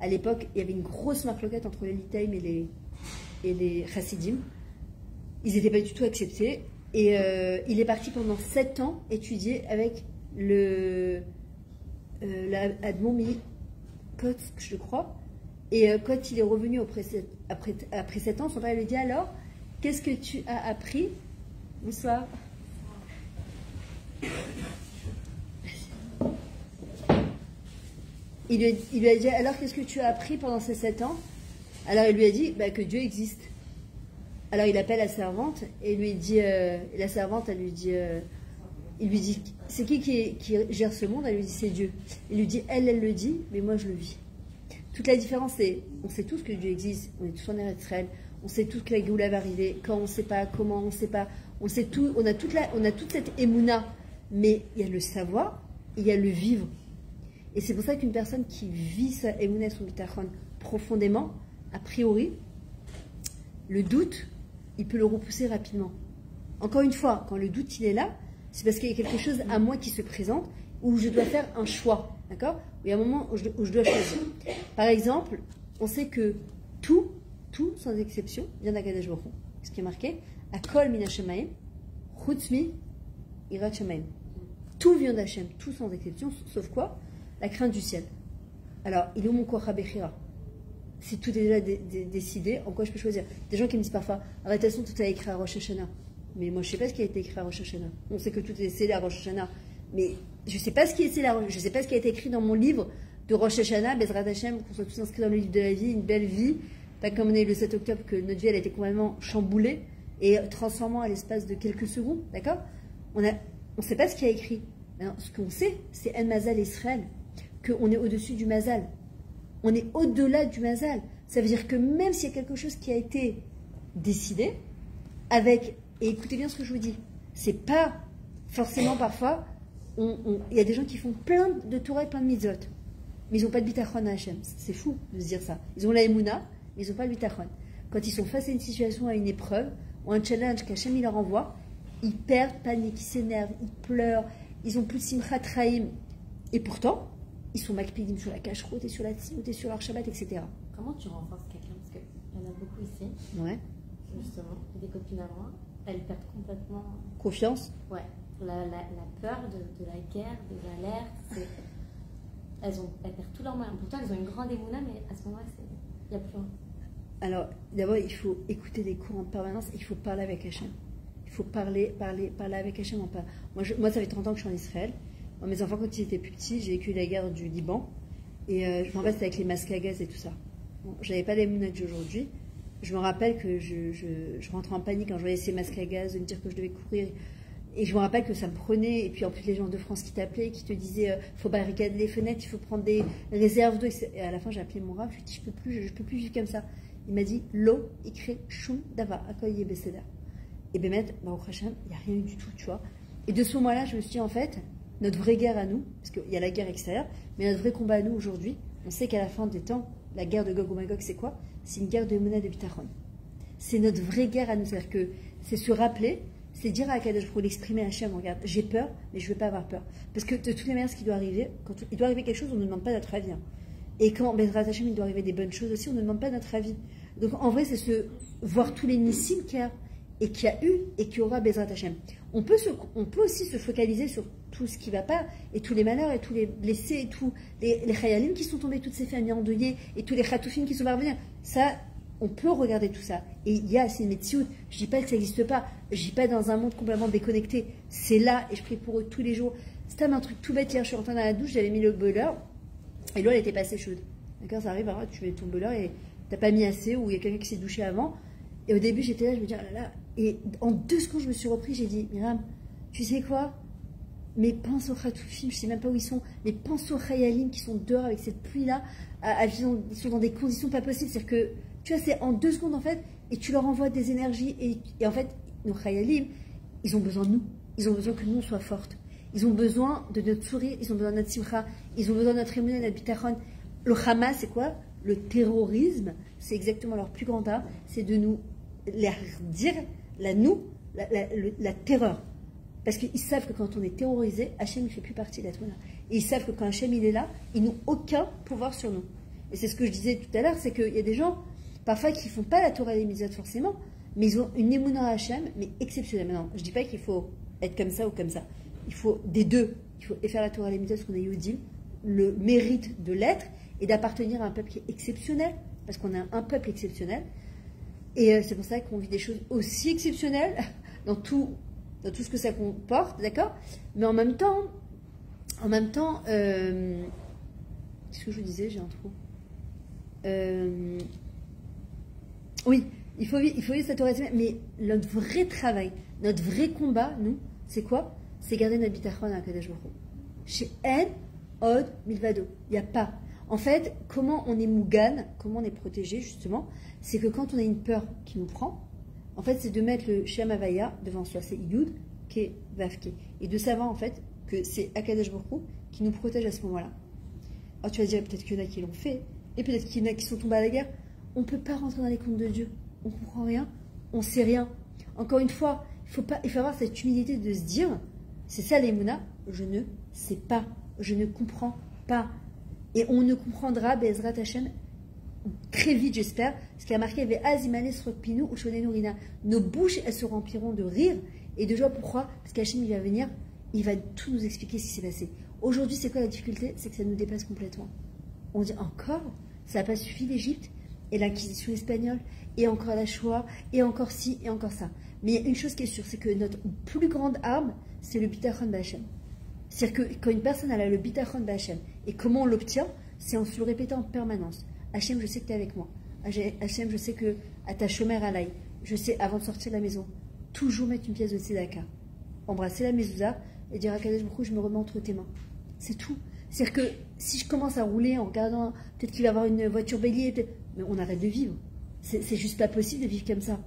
À l'époque, il y avait une grosse marloquette entre les Litaïm et les Chassidim. Ils n'étaient pas du tout acceptés, et il est parti pendant 7 ans étudier avec l'Admon Mikotsk, je crois. Et quand il est revenu après 7 ans, son père lui dit alors, qu'est-ce que tu as appris? Bonsoir. Il lui a dit alors, qu'est-ce que tu as appris pendant ces 7 ans? Alors il lui a dit que Dieu existe. Alors il appelle la servante et lui dit, la servante, elle lui dit, il lui dit, c'est qui gère ce monde? Elle lui dit, c'est Dieu. Il lui dit, elle le dit, mais moi je le vis. Toute la différence, c'est, on sait tous que Dieu existe, on est tous en Eretz Israël, on sait tous que la Géoula va arriver, quand on ne sait pas, comment on ne sait pas, on sait tout, on a toute cette émouna, mais il y a le savoir, et il y a le vivre. Et c'est pour ça qu'une personne qui vit sa émouna, son bitachon profondément, a priori, le doute, il peut le repousser rapidement. Encore une fois, quand le doute il est là, c'est parce qu'il y a quelque chose à moi qui se présente où je dois faire un choix, d'accord? Où il y a un moment où je dois choisir. Par exemple, on sait que tout sans exception vient d'Akadosh Baruch Hu. Ce qui est marqué, Akol min Hashemayim, chutz mi yirat shamayim. Tout vient d'Hachem, tout sans exception, sauf quoi? La crainte du ciel. Alors, il est où mon koach bechira? Si tout est déjà décidé, en quoi je peux choisir? Des gens qui me disent parfois, ah, de toute façon, tout est écrit à Rosh Hashanah. Mais moi, je ne sais pas ce qui a été écrit à Rosh Hashanah. On sait que tout est scellé à Rosh Hashanah. Mais je ne sais pas ce qui est scellé je ne sais pas ce qui a été écrit dans mon livre de Rosh Hashanah, Bezrat Hashem, qu'on soit tous inscrits dans le livre de la vie, une belle vie. Pas comme on est le 7 octobre, que notre vie, elle a été complètement chamboulée et transformant à l'espace de quelques secondes. D'accord? On ne sait pas ce qui a écrit. Alors, ce qu'on sait, c'est En Mazal Israël. Qu'on est au-dessus du Mazal. On est au-delà du Mazal. Ça veut dire que même s'il y a quelque chose qui a été décidé, et écoutez bien ce que je vous dis, c'est pas forcément parfois, il y a des gens qui font plein de Torah et plein de mitzvot, mais ils n'ont pas de bitachon à Hachem. C'est fou de se dire ça. Ils ont la émouna, mais ils n'ont pas le bitachon. Quand ils sont face à une situation, à une épreuve, ou un challenge qu'Hachem il leur envoie, ils perdent, paniquent, ils s'énervent, ils pleurent, ils ont plus de simchat traïm. Et pourtant, ils sont makpidim sur la cacheroute et sur la tziout et sur leur Shabbat, etc. Comment tu renforces quelqu'un? Parce qu'il y en a beaucoup ici. Ouais. Justement, des copines à moi, elles perdent complètement confiance. Ouais. La peur de la guerre, des alertes. Elles perdent tous leurs moyens. Pourtant, elles ont une grande émouna, mais à ce moment-là, il n'y a plus rien. Alors, d'abord, il faut écouter des cours en permanence. Il faut parler avec Hachem. Il faut parler avec Hachem. Moi, ça fait 30 ans que je suis en Israël. Moi, mes enfants, quand ils étaient plus petits, j'ai vécu la guerre du Liban. Et je m'en reste avec les masques à gaz et tout ça. Bon, j'avais pas les mounas que j'ai aujourd'hui. Je me rappelle que je rentrais en panique quand je voyais ces masques à gaz, de me dire que je devais courir. Et je me rappelle que ça me prenait. Et puis en plus, les gens de France qui t'appelaient, qui te disaient faut barricader les fenêtres, il faut prendre des réserves d'eau. Et à la fin, j'ai appelé mon rab, je lui ai dit je peux plus vivre comme ça. Il m'a dit l'eau, écrit Shum Dava, Akoye Beseda. Et Bémet, au Hachem, il n'y a rien eu du tout, tu vois. Et de ce moment-là, je me suis dit, en fait, notre vraie guerre à nous, parce qu'il y a la guerre extérieure, mais notre vrai combat à nous aujourd'hui, on sait qu'à la fin des temps, la guerre de Gog ou Magog, c'est quoi? C'est une guerre de monnaie de bitachon. C'est notre vraie guerre à nous. C'est-à-dire que c'est se rappeler, c'est dire à Akadosh pour l'exprimer à Hachem, regarde, j'ai peur, mais je ne veux pas avoir peur. Parce que de toutes les manières, ce qui doit arriver, quand il doit arriver quelque chose, on ne demande pas notre avis. Hein. Et quand Bezrat Hachem, il doit arriver des bonnes choses aussi, on ne demande pas notre avis. Donc en vrai, c'est se voir tous les nissim qu'il y a, et qu'il y a eu, et qu'il y aura Bezrat Hachem. On peut aussi se focaliser sur tout ce qui ne va pas, et tous les malheurs, et tous les blessés, et tous les chayalim qui sont tombés, toutes ces familles endeuillées, et tous les chatoufim qui sont parvenus. Ça, on peut regarder tout ça. Et il y a ces médecins, je ne dis pas que ça n'existe pas, je ne dis pas dans un monde complètement déconnecté. C'est là, et je prie pour eux tous les jours. C'était un truc tout bête. Hier, je suis rentrée dans la douche, j'avais mis le boiler, et l'eau, elle était pas assez chaude. D'accord, ça arrive, alors, tu mets ton boiler, et tu n'as pas mis assez, ou il y a quelqu'un qui s'est douché avant. Et au début, j'étais là, je me dis, oh là là. Et en 2 secondes, je me suis repris, j'ai dit, Myriam, tu sais quoi? Mais pense aux Khatoufim, je sais même pas où ils sont, mais pense aux Khayalim qui sont dehors avec cette pluie-là, ils sont dans des conditions pas possibles. C'est-à-dire que, tu vois, c'est en 2 secondes, en fait, et tu leur envoies des énergies, et en fait, nos Khayalim, ils ont besoin de nous. Ils ont besoin que nous, on soit fortes. Ils ont besoin de notre sourire, ils ont besoin de notre simcha, ils ont besoin de notre émouna, notre bitachon. Le Hamas, c'est quoi? Le terrorisme, c'est exactement leur plus grand art, c'est de nous leur dire la terreur. Parce qu'ils savent que quand on est terrorisé, Hachem ne fait plus partie de la Tmouna. Et ils savent que quand Hachem il est là, ils n'ont aucun pouvoir sur nous. Et c'est ce que je disais tout à l'heure, c'est qu'il y a des gens, parfois, qui ne font pas la Torah et les mitzvot forcément, mais ils ont une émouna à Hachem, mais exceptionnelle. Maintenant, je ne dis pas qu'il faut être comme ça ou comme ça. Il faut des deux. Il faut faire la Torah et les mitzvot, parce qu'on est Yehudim, le mérite de l'être, et d'appartenir à un peuple qui est exceptionnel, parce qu'on a un peuple exceptionnel. Et c'est pour ça qu'on vit des choses aussi exceptionnelles dans tout ce que ça comporte, d'accord? Mais en même temps, qu'est-ce que je vous disais? J'ai un trou. Oui, il faut vivre cette Torah, mais notre vrai travail, notre vrai combat, nous, c'est quoi? C'est garder notre bitachon à Akadosh Baruch Hu. Chez En, Od, Milvado. Il n'y a pas. En fait, comment on est mougan, comment on est protégé, justement, c'est que quand on a une peur qui nous prend, en fait, c'est de mettre le Shem Havaya devant soi, c'est Yud, Ke, Vav, Ke. Et de savoir, en fait, que c'est Akadosh Baruch Hu qui nous protège à ce moment-là. Alors tu vas dire, peut-être qu'il y en a qui l'ont fait, et peut-être qu'il y en a qui sont tombés à la guerre. On ne peut pas rentrer dans les comptes de Dieu. On ne comprend rien, on ne sait rien. Encore une fois, il faut avoir cette humilité de se dire, c'est ça l'Emouna, je ne sais pas, je ne comprends pas. Et on ne comprendra, Bezrat Hashem, très vite, j'espère, ce qui a marqué, nos bouches, elles se rempliront de rire et de joie. Pourquoi? Parce qu'Hachem, il va venir, il va tout nous expliquer ce qui s'est passé. Aujourd'hui, c'est quoi la difficulté? C'est que ça nous dépasse complètement. On dit encore, ça n'a pas suffi l'Égypte et l'Inquisition espagnole, et encore la Shoah, et encore ci, et encore ça. Mais il y a une chose qui est sûre, c'est que notre plus grande arme, c'est le bitachon b'Hachem. C'est-à-dire que quand une personne a le bitachon b'Hachem, et comment on l'obtient, c'est en se le répétant en permanence. Hachem, je sais que tu es avec moi. Hachem, je sais que à ta chômère à l'ail, je sais, avant de sortir de la maison, toujours mettre une pièce de tzedaka, embrasser la mezouza et dire à Kadesh Baruch Hu, je me remets entre tes mains. C'est tout. C'est-à-dire que si je commence à rouler en regardant, peut-être qu'il va y avoir une voiture bélier, mais on arrête de vivre. C'est juste pas possible de vivre comme ça.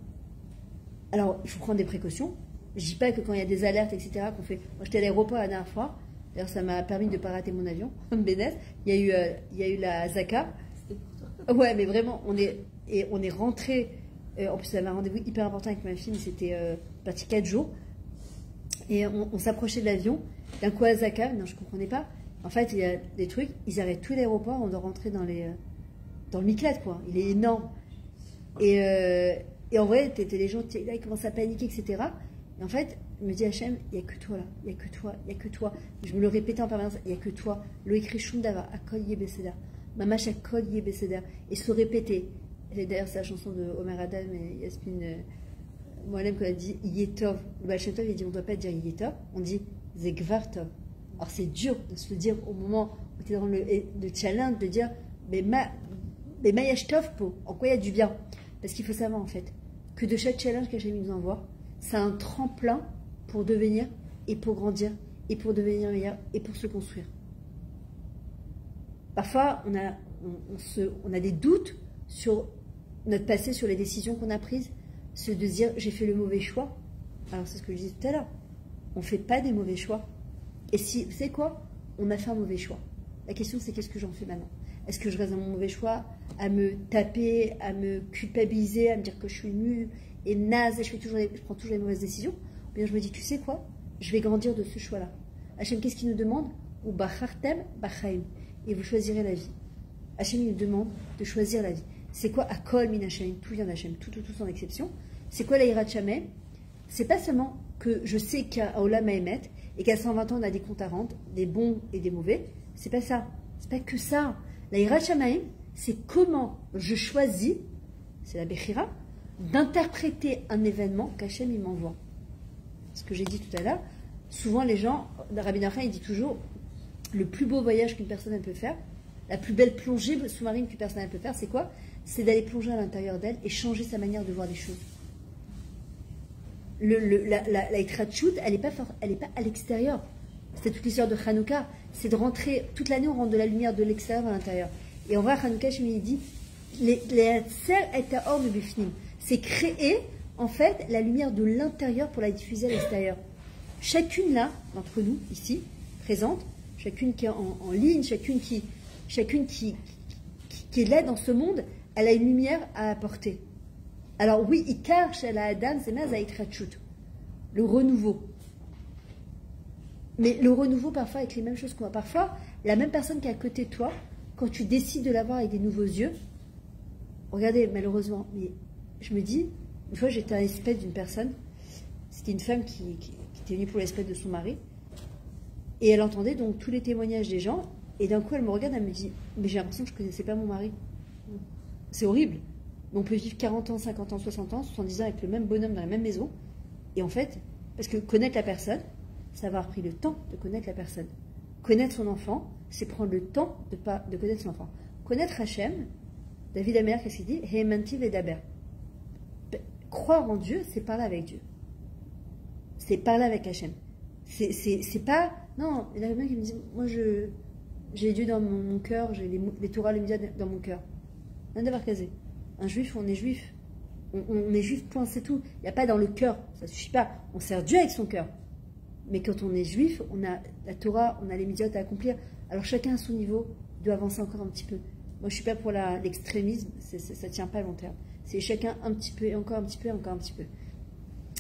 Alors, il faut prendre des précautions. Je dis pas que quand il y a des alertes, etc., qu'on fait. Moi, j'étais à l'aéroport la dernière fois. D'ailleurs, ça m'a permis de ne pas rater mon avion. Bénès. Il y a eu la Zaka. C'était pour toi. Ouais, mais vraiment, on est rentré. En plus, j'avais un rendez-vous hyper important avec ma fille, mais c'était parti 4 jours. Et on s'approchait de l'avion. D'un coup, à Zaka, non, je comprenais pas. En fait, il y a des trucs, ils arrêtent tout l'aéroport, on doit rentrer dans le Miklat, quoi. Il est énorme. Et en vrai, t'étais les gens, là, ils commencent à paniquer, etc. Et en fait, je me dis, Hachem, il n'y a que toi là, il n'y a que toi, il n'y a que toi. Je me le répétais en permanence, il n'y a que toi. Lo écrit Shundava, Akol Yebeseda. Mamash Akol Yebeseda. Et se le répéter. Et d'ailleurs, c'est la chanson de Omer Adam et Yasmine Moalem qu'on a dit Yetov. Le Baal Shem Tov, il dit, on ne doit pas dire Yetov, on dit Zegvar Tov. Alors c'est dur de se le dire au moment où tu es dans le challenge, de dire, mais Mais Mayash Tov Po, en quoi il y a du bien? Parce qu'il faut savoir en fait que de chaque challenge qu'Hachem nous envoie, c'est un tremplin pour devenir et pour grandir et pour devenir meilleur et pour se construire. Parfois, on a des doutes sur notre passé, sur les décisions qu'on a prises, c'est de se dire j'ai fait le mauvais choix. Alors c'est ce que je disais tout à l'heure. On ne fait pas des mauvais choix. Et si, vous savez quoi? On a fait un mauvais choix. La question c'est qu'est-ce que j'en fais maintenant? Est-ce que je reste dans mon mauvais choix, à me taper, à me culpabiliser, à me dire que je suis nulle et naze et je prends toujours les mauvaises décisions? Ou bien je me dis, tu sais quoi? Je vais grandir de ce choix-là. Hachem, qu'est-ce qu'il nous demande? Ou bachartem bachaim. Et vous choisirez la vie. Hachem nous demande de choisir la vie. C'est quoi Akol min Hachem? Tout vient d'Hachem, tout sans exception. C'est quoi la Yirat Shamayim? C'est pas seulement que je sais qu'à Olam Haemet et qu'à 120 ans on a des comptes à rendre, des bons et des mauvais. C'est pas ça. C'est pas que ça. La Yirat Shamayim, c'est comment je choisis, c'est la Bechira, d'interpréter un événement qu'Hachem il m'envoie. Ce que j'ai dit tout à l'heure, souvent les gens, Rabbi Nachman il dit toujours, le plus beau voyage qu'une personne elle peut faire, la plus belle plongée sous-marine qu'une personne elle peut faire, c'est quoi? C'est d'aller plonger à l'intérieur d'elle et changer sa manière de voir les choses. La Yitrachut, elle n'est pas à l'extérieur. C'est toute l'histoire de Hanouka, c'est de rentrer, toute l'année on rentre de la lumière de l'extérieur à l'intérieur. Et en vrai, Hanouka, je me dis, c'est créer en fait la lumière de l'intérieur pour la diffuser à l'extérieur. Chacune là, d'entre nous, ici, présente, chacune qui est en ligne, chacune qui est là dans ce monde, elle a une lumière à apporter. Alors oui, Ikar chez la Adam, c'est Mazaïtrachut, le renouveau. Mais le renouveau parfois avec les mêmes choses qu'on a. Parfois, la même personne qui est à côté de toi, quand tu décides de la voir avec des nouveaux yeux, regardez, malheureusement, mais je me dis, une fois j'étais à l'espèce d'une personne, c'était une femme qui était venue pour l'espèce de son mari, et elle entendait donc tous les témoignages des gens, et d'un coup elle me regarde, elle me dit, mais j'ai l'impression que je ne connaissais pas mon mari. C'est horrible. Mais on peut vivre 40 ans, 50 ans, 60 ans, 70 ans avec le même bonhomme dans la même maison, et en fait, parce que connaître la personne, c'est avoir pris le temps de connaître la personne. Connaître son enfant, c'est prendre le temps de connaître son enfant. Connaître Hachem, David Amer, qu'est-ce qu'il dit? Heimanti vedaber. Croire en Dieu, c'est parler avec Dieu. C'est parler avec Hachem. C'est pas... Non, il y a quelqu'un qui me dit, moi j'ai Dieu dans mon cœur, j'ai les Torah, les médias dans mon cœur. Un d'avoir casé. Un juif, on est juif. On est juif, point, c'est tout. Il n'y a pas dans le cœur, ça ne suffit pas. On sert Dieu avec son cœur. Mais quand on est juif, on a la Torah, on a les mitzvot à accomplir. Alors chacun à son niveau doit avancer encore un petit peu. Moi, je ne suis pas pour l'extrémisme, ça ne tient pas à long terme. C'est chacun un petit peu, et encore un petit peu, et encore un petit peu.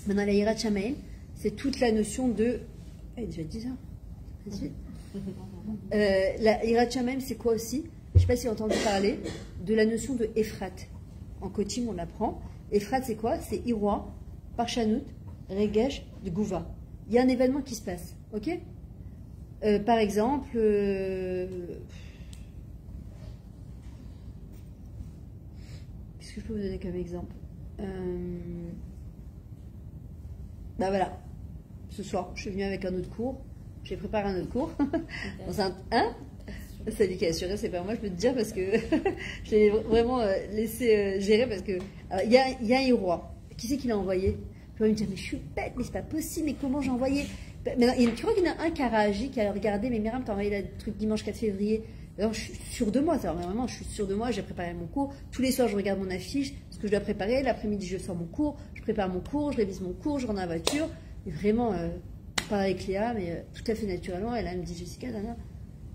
Maintenant, la Yirat Shamayim, c'est toute la notion de... Eh, déjà 10 heures. Vas-y. La Yirat Shamayim, c'est quoi aussi? Je ne sais pas si vous avez entendu parler de la notion de Ephrat. En coaching, on l'apprend. Ephrat, c'est quoi? C'est Iroa, Parshanout, Regesh, de Gouva. Il y a un événement qui se passe, ok? Par exemple, qu'est-ce que je peux vous donner comme exemple? Bah voilà, ce soir, je suis venue avec un autre cours, j'ai préparé un autre cours. Dans un, hein? C'est lui qui a assuré, c'est pas moi, je peux te dire, parce que je l'ai vraiment laissé gérer, parce que il y a un roi. Qui c'est qui l'a envoyé? Je vais me dire, mais je suis bête, mais c'est pas possible, mais comment j'ai envoyé? Mais non, tu crois qu'il y en a un qui a réagi, qui a regardé, mais Myriam, t'as envoyé le truc dimanche 4 février. Alors, je suis sûre de moi, ça, vraiment, je suis sûre de moi, j'ai préparé mon cours. Tous les soirs, je regarde mon affiche, ce que je dois préparer. L'après-midi, je sors mon cours, je prépare mon cours, je révise mon cours, je rentre dans la voiture. Et vraiment, je parle avec Léa, mais tout à fait naturellement. Et là, elle me dit, Jessica, Dana,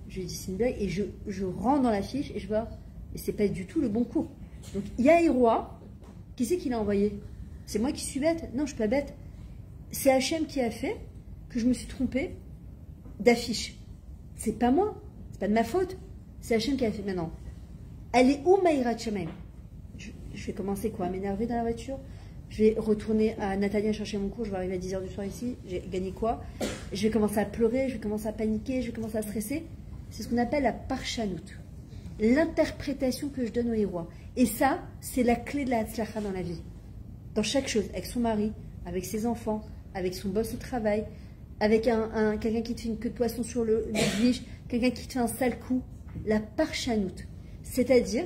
je lui dis, c'est une blague. Et je rentre dans l'affiche et je vois, mais c'est pas du tout le bon cours. Donc, il y a Héroï, qui c'est qui l'a envoyé? C'est moi qui suis bête? Non, je suis pas bête. C'est Hachem qui a fait que je me suis trompée d'affiche. C'est pas moi, c'est pas de ma faute. C'est Hachem qui a fait. Maintenant, elle est où ma Yirat Shamayim? Je vais commencer quoi? À m'énerver dans la voiture? Je vais retourner à Nathalie chercher mon cours, je vais arriver à 10h du soir ici, j'ai gagné quoi? Je vais commencer à pleurer, je vais commencer à paniquer, je vais commencer à stresser. C'est ce qu'on appelle la parchanout, l'interprétation que je donne au héros. Et ça, c'est la clé de la hatzlacha dans la vie. Dans chaque chose, avec son mari, avec ses enfants, avec son boss au travail, avec quelqu'un qui te fait une queue de poisson sur le biche, quelqu'un qui te fait un sale coup. La parchanout, c'est-à-dire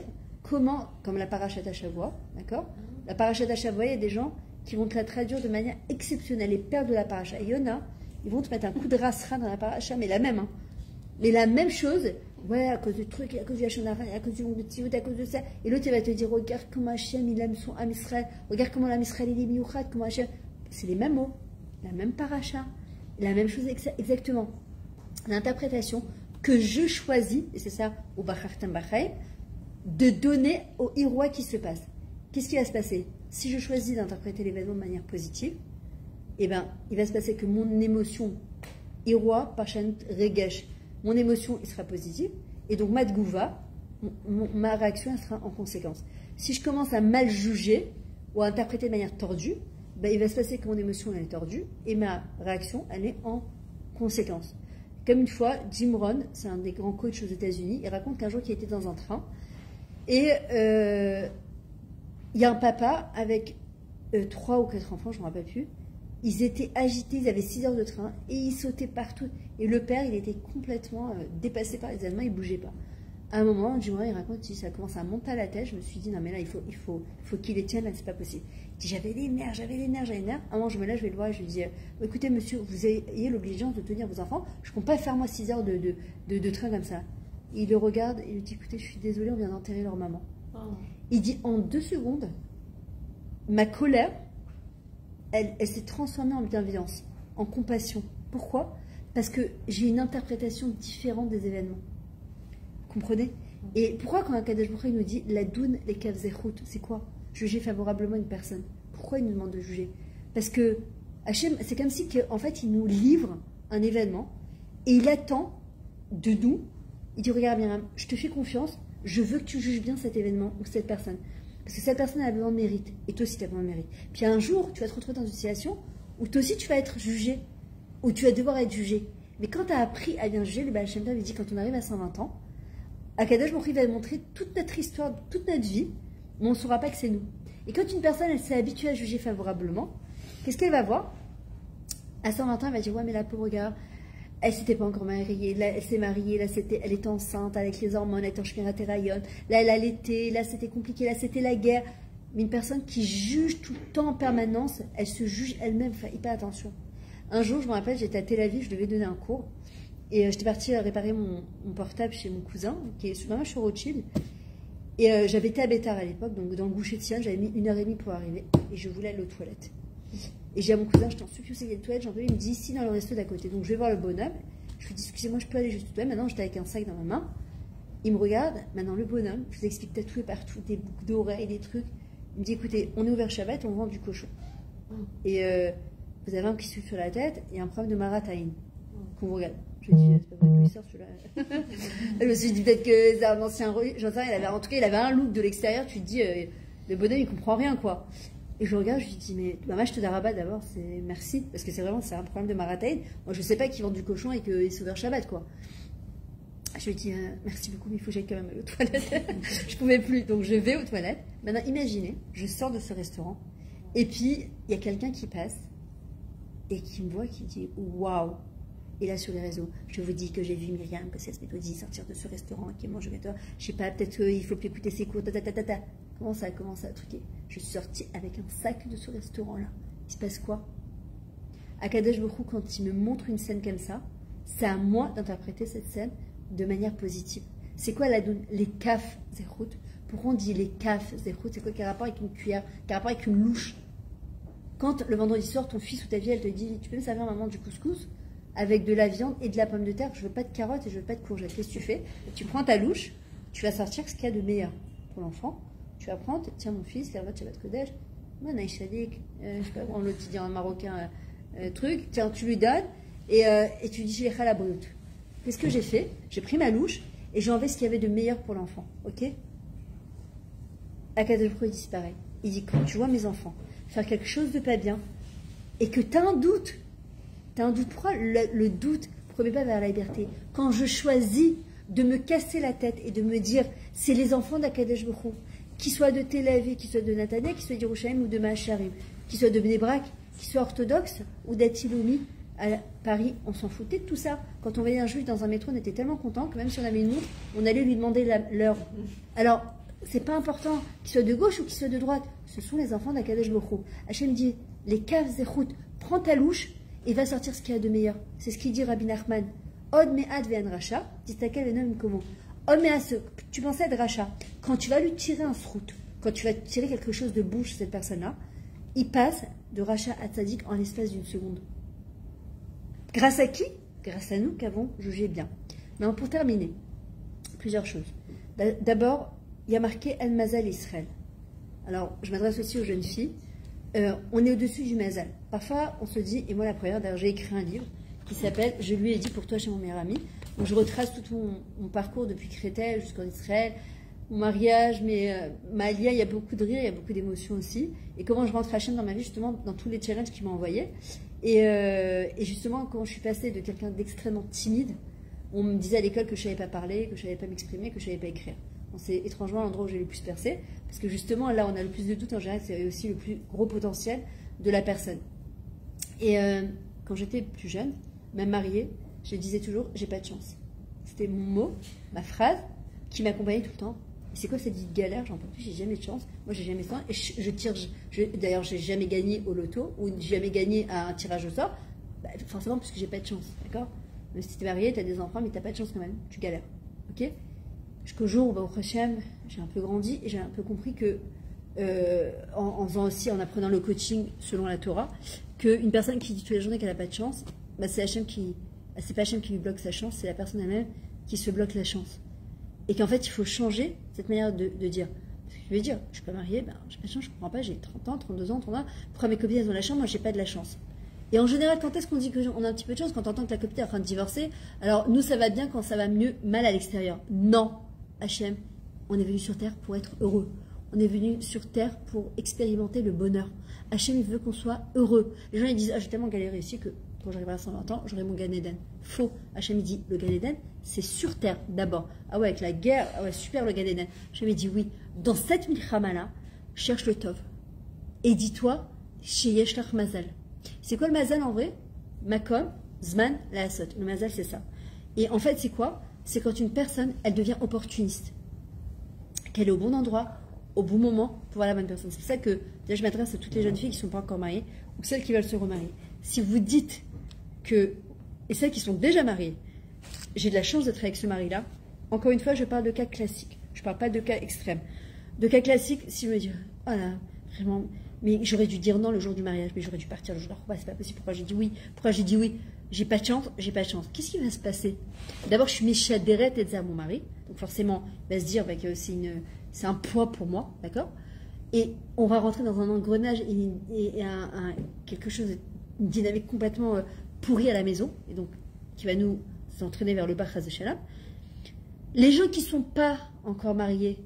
comment, comme la parachat à Shavua, d'accord? La parachat à Shavua, il y a des gens qui vont te la traduire de manière exceptionnelle. Les pères de la paracha, il y en a, ils vont te mettre un coup de rasra dans la paracha, mais la même, hein. Mais la même chose, ouais, à cause du truc, à cause du Hachonara, à cause du Moutiout, à cause de ça. Et l'autre, il va te dire, regarde comment Hachem, il aime son Am Israël, regarde comment l'Am Israël, il est miouchat, comment Hachem. C'est les mêmes mots, la même paracha, la même chose exactement. L'interprétation que je choisis, et c'est ça, au Bachartam Bachai, de donner au Iroua qui se passe. Qu'est-ce qui va se passer? Si je choisis d'interpréter l'événement de manière positive, eh ben, il va se passer que mon émotion, Iroua, Parchan Regesh, mon émotion, il sera positive, et donc ma tgouva, ma réaction, elle sera en conséquence. Si je commence à mal juger ou à interpréter de manière tordue, ben, il va se passer que mon émotion, elle est tordue, et ma réaction, elle est en conséquence. Comme une fois, Jim Rohn, c'est un des grands coachs aux États-Unis, il raconte qu'un jour, il était dans un train, et il y a un papa avec 3 ou 4 enfants, je ne me rappelle plus. Ils étaient agités, ils avaient 6 heures de train et ils sautaient partout. Et le père, il était complètement dépassé par les Allemands, il ne bougeait pas. À un moment, Jim Rohn, il raconte, ça commence à monter à la tête. Je me suis dit, non mais là, il faut qu'il les tienne, là, c'est pas possible. Il dit, j'avais les nerfs. À un moment, je me lève, je vais le voir et je lui dis, écoutez monsieur, vous ayez l'obligeance de tenir vos enfants. Je ne compte pas faire moi 6 heures de train comme ça. Il le regarde et il lui dit, écoutez, je suis désolée, on vient d'enterrer leur maman. Oh. Il dit, en 2 secondes, ma colère, elle s'est transformée en bienveillance, en compassion. Pourquoi? Parce que j'ai une interprétation différente des événements. Vous comprenez? Et pourquoi quand Akadosh Baruch Hu nous dit la doun les kav zechut, c'est quoi? Juger favorablement une personne. Pourquoi il nous demande de juger? Parce que Hachem, c'est comme si en fait, il nous livre un événement et il attend de nous. Il dit, regarde bien, je te fais confiance, je veux que tu juges bien cet événement ou cette personne. Parce que cette personne a besoin de mérite, et toi aussi tu as besoin de mérite. Puis un jour, tu vas te retrouver dans une situation où toi aussi tu vas être jugé, où tu vas devoir être jugé. Mais quand tu as appris à bien juger, le Baal Shem Tov dit, quand on arrive à 120 ans, Akadosh Baruch Hu va montrer toute notre histoire, toute notre vie, mais on ne saura pas que c'est nous. Et quand une personne, elle s'est habituée à juger favorablement, qu'est-ce qu'elle va voir? À 120 ans, elle va dire, ouais mais la pauvre gars, elle s'était pas encore mariée, là elle s'est mariée, là elle était enceinte avec les hormones, elle était en Shmirat Hirayon, là elle allaitait, là c'était compliqué, là c'était la guerre. Mais une personne qui juge tout le temps en permanence, elle se juge elle-même, enfin hyper attention. Un jour, je me rappelle, j'étais à Tel Aviv, je devais donner un cours, et j'étais partie réparer mon portable chez mon cousin, qui est vraiment sur Rothschild, et j'avais été à Bétar à l'époque, donc dans le Goucher de Sion, j'avais mis 1h30 pour arriver, et je voulais aller aux toilettes. Et j'ai à mon cousin, j'étais en studio, c'est les toilettes, j'en peux, il me dit ici dans le resto d'à côté. Donc je vais voir le bonhomme, je lui dis excusez-moi, je peux aller juste aux toilettes. Maintenant j'étais avec un sac dans ma main. Il me regarde, maintenant le bonhomme, je vous explique tatoué partout, des boucles d'oreilles, des trucs. Il me dit écoutez, on est ouvert Shabbat, on vend du cochon. Et vous avez un qui suit sur la tête et un problème de marataïn. Qu'on vous regarde. Je lui dis c'est pas vrai que lui sort celui-là. Je me suis dit peut-être que c'est un ancien rue. J'en sais rien, en tout cas il avait un look de l'extérieur, tu te dis le bonhomme il comprend rien quoi. Et je regarde, je lui dis, mais maman, je te d'Arabat d'abord, c'est merci, parce que c'est vraiment, c'est un problème de marataïn. Moi, je sais pas qu'ils vendent du cochon et qu'ils s'ouvrent Shabbat, quoi. Je lui dis, merci beaucoup, mais il faut que j'aille quand même aux toilettes. Je pouvais plus, donc je vais aux toilettes. Maintenant, imaginez, je sors de ce restaurant, et puis, il y a quelqu'un qui passe, et qui me voit, qui dit, waouh. Et là, sur les réseaux, je vous dis que j'ai vu Myriam, que c'est Méthodi sortir de ce restaurant, qui mange le gâteau. Je sais pas, peut-être qu'il faut plus écouter ses cours, Comment ça a commencé à truquer? Je suis sortie avec un sac de ce restaurant-là. Il se passe quoi? Akadosh Baruch Hu, quand il me montre une scène comme ça, c'est à moi d'interpréter cette scène de manière positive. C'est quoi les kaf zechut? Pourquoi on dit les kaf zechut? C'est quoi qui a rapport avec une cuillère, qui a rapport avec une louche? Quand le vendredi soir, ton fils ou ta fille, elle te dit tu peux me servir maman du couscous avec de la viande et de la pomme de terre, je veux pas de carottes et je veux pas de courgettes. Qu'est-ce que tu fais? Tu prends ta louche, tu vas sortir ce qu'il y a de meilleur pour l'enfant. Tu vas prendre, tiens mon fils, l'herbe Shabbat Kodesh, Manaï Shadik, je sais pas, on le dit en marocain, truc, tiens, tu lui donnes, et tu dis, j'ai la brute. Qu'est-ce que j'ai fait? J'ai pris ma louche, et j'ai enlevé ce qu'il y avait de meilleur pour l'enfant, ok? Akadosh Baruch Hu disparaît. Il dit, quand tu vois mes enfants faire quelque chose de pas bien, et que tu as un doute, pourquoi le doute ne promet pas vers la liberté? Quand je choisis de me casser la tête et de me dire, c'est les enfants d'Akadosh Baruch Hu, qu'ils soient de Tel Aviv, qu'ils soient de Nathanaël, qu'ils soient d'Yerushalayim ou de Mahacharim, qu'ils soient de Bnei Brak, qu'ils soient orthodoxes ou d'Atilomi à Paris, on s'en foutait de tout ça. Quand on voyait un juif dans un métro, on était tellement content que même si on avait une montre, on allait lui demander l'heure. Alors, c'est pas important qu'ils soient de gauche ou qu'ils soient de droite. Ce sont les enfants d'Akadosh Baruch Hu. Hachem dit, les kav zechut, prends ta louche et va sortir ce qu'il y a de meilleur. C'est ce qu'il dit Rabbi Nachman. Od me'ad ve'an racha, distakel ve'nom comment. Od me'ad, tu pensais être racha. Quand tu vas lui tirer un srout, quand tu vas tirer quelque chose de bouche cette personne-là, il passe de racha à tzaddik en l'espace d'une seconde. Grâce à qui? Grâce à nous qui avons jugé bien. Mais pour terminer, plusieurs choses. D'abord, il y a marqué El Mazal Israël. Alors, je m'adresse aussi aux jeunes filles. On est au-dessus du Mazal. Parfois, on se dit, et moi la première, d'ailleurs, j'ai écrit un livre qui s'appelle Je lui ai dit pour toi chez mon meilleur ami. Donc, je retrace tout mon parcours depuis Créteil jusqu'en Israël, mon mariage, ma alia, il y a beaucoup de rire, il y a beaucoup d'émotions aussi. Et comment je rentre Hachem dans ma vie, justement, dans tous les challenges qu'il m'a envoyés. Et justement, quand je suis passée de quelqu'un d'extrêmement timide, on me disait à l'école que je ne savais pas parler, que je ne savais pas m'exprimer, que je ne savais pas écrire. C'est étrangement l'endroit où j'ai le plus percé, parce que justement, là, on a le plus de doutes en général, c'est aussi le plus gros potentiel de la personne. Et quand j'étais plus jeune, même mariée, je disais toujours, j'ai pas de chance. C'était mon mot, ma phrase, qui m'accompagnait tout le temps. Et c'est quoi cette vie de galère? J'en peux plus, j'ai jamais de chance. Moi, j'ai jamais de chance. Et d'ailleurs, j'ai jamais gagné au loto, ou j'ai jamais gagné à un tirage au sort, forcément, parce que j'ai pas de chance, d'accord? Même si tu es marié, tu as des enfants, mais tu n'as pas de chance quand même, tu galères, ok? Jusqu'au jour où, au Hachem, j'ai un peu grandi et j'ai un peu compris que, en faisant aussi, en apprenant le coaching selon la Torah, qu'une personne qui dit tous les journées qu'elle n'a pas de chance, c'est pas Hachem qui lui bloque sa chance, c'est la personne elle-même qui se bloque la chance. Et qu'en fait, il faut changer cette manière de dire. Parce que je vais dire, je suis pas mariée, j'ai pas de chance, je comprends pas, j'ai 30 ans, 32 ans, 30 ans, pourquoi mes copines elles ont la chance, moi j'ai pas de la chance. Et en général, quand est-ce qu'on dit qu'on a un petit peu de chance? Quand on entend que la copine est en train de divorcer. Alors, nous, ça va bien quand ça va mieux, mal à l'extérieur. Non, Hachem, on est venu sur Terre pour être heureux. On est venu sur Terre pour expérimenter le bonheur. Hachem, il veut qu'on soit heureux. Les gens, ils disent, j'ai tellement galéré ici que quand j'arriverai à 120 ans, j'aurai mon Gan Eden. Faux. Hachem, il dit, le Gan Eden, c'est sur Terre, d'abord. Ah ouais, avec la guerre, ah ouais, super le Gan Eden. Hachem, il dit, oui, dans cette milchama-là, cherche le Tov. Et dis-toi, chez Yeshlach Mazal. C'est quoi le mazal en vrai? Makom, Zman, la Asot. Le mazal, c'est ça. Et en fait, c'est quoi? C'est quand une personne, elle devient opportuniste. Qu'elle est au bon endroit, au bon moment, pour voir la bonne personne. C'est pour ça que, déjà, je m'adresse à toutes les jeunes filles qui ne sont pas encore mariées, ou celles qui veulent se remarier. Si vous dites que, et celles qui sont déjà mariées, j'ai de la chance d'être avec ce mari-là, encore une fois, je parle de cas classiques. Je ne parle pas de cas extrêmes. De cas classiques, si je me dis, oh là, vraiment... Mais j'aurais dû dire non le jour du mariage, mais j'aurais dû partir le jour de la repas, c'est pas possible. Pourquoi j'ai dit oui? Pourquoi j'ai dit oui? J'ai pas de chance, j'ai pas de chance. Qu'est-ce qui va se passer? D'abord, je suis méchaderet et à mon mari, donc forcément, il va se dire que c'est un poids pour moi, d'accord? Et on va rentrer dans un engrenage et quelque chose, une dynamique complètement pourrie à la maison, et donc qui va nous entraîner vers le bar Chas Shalom. Les gens qui sont pas encore mariés,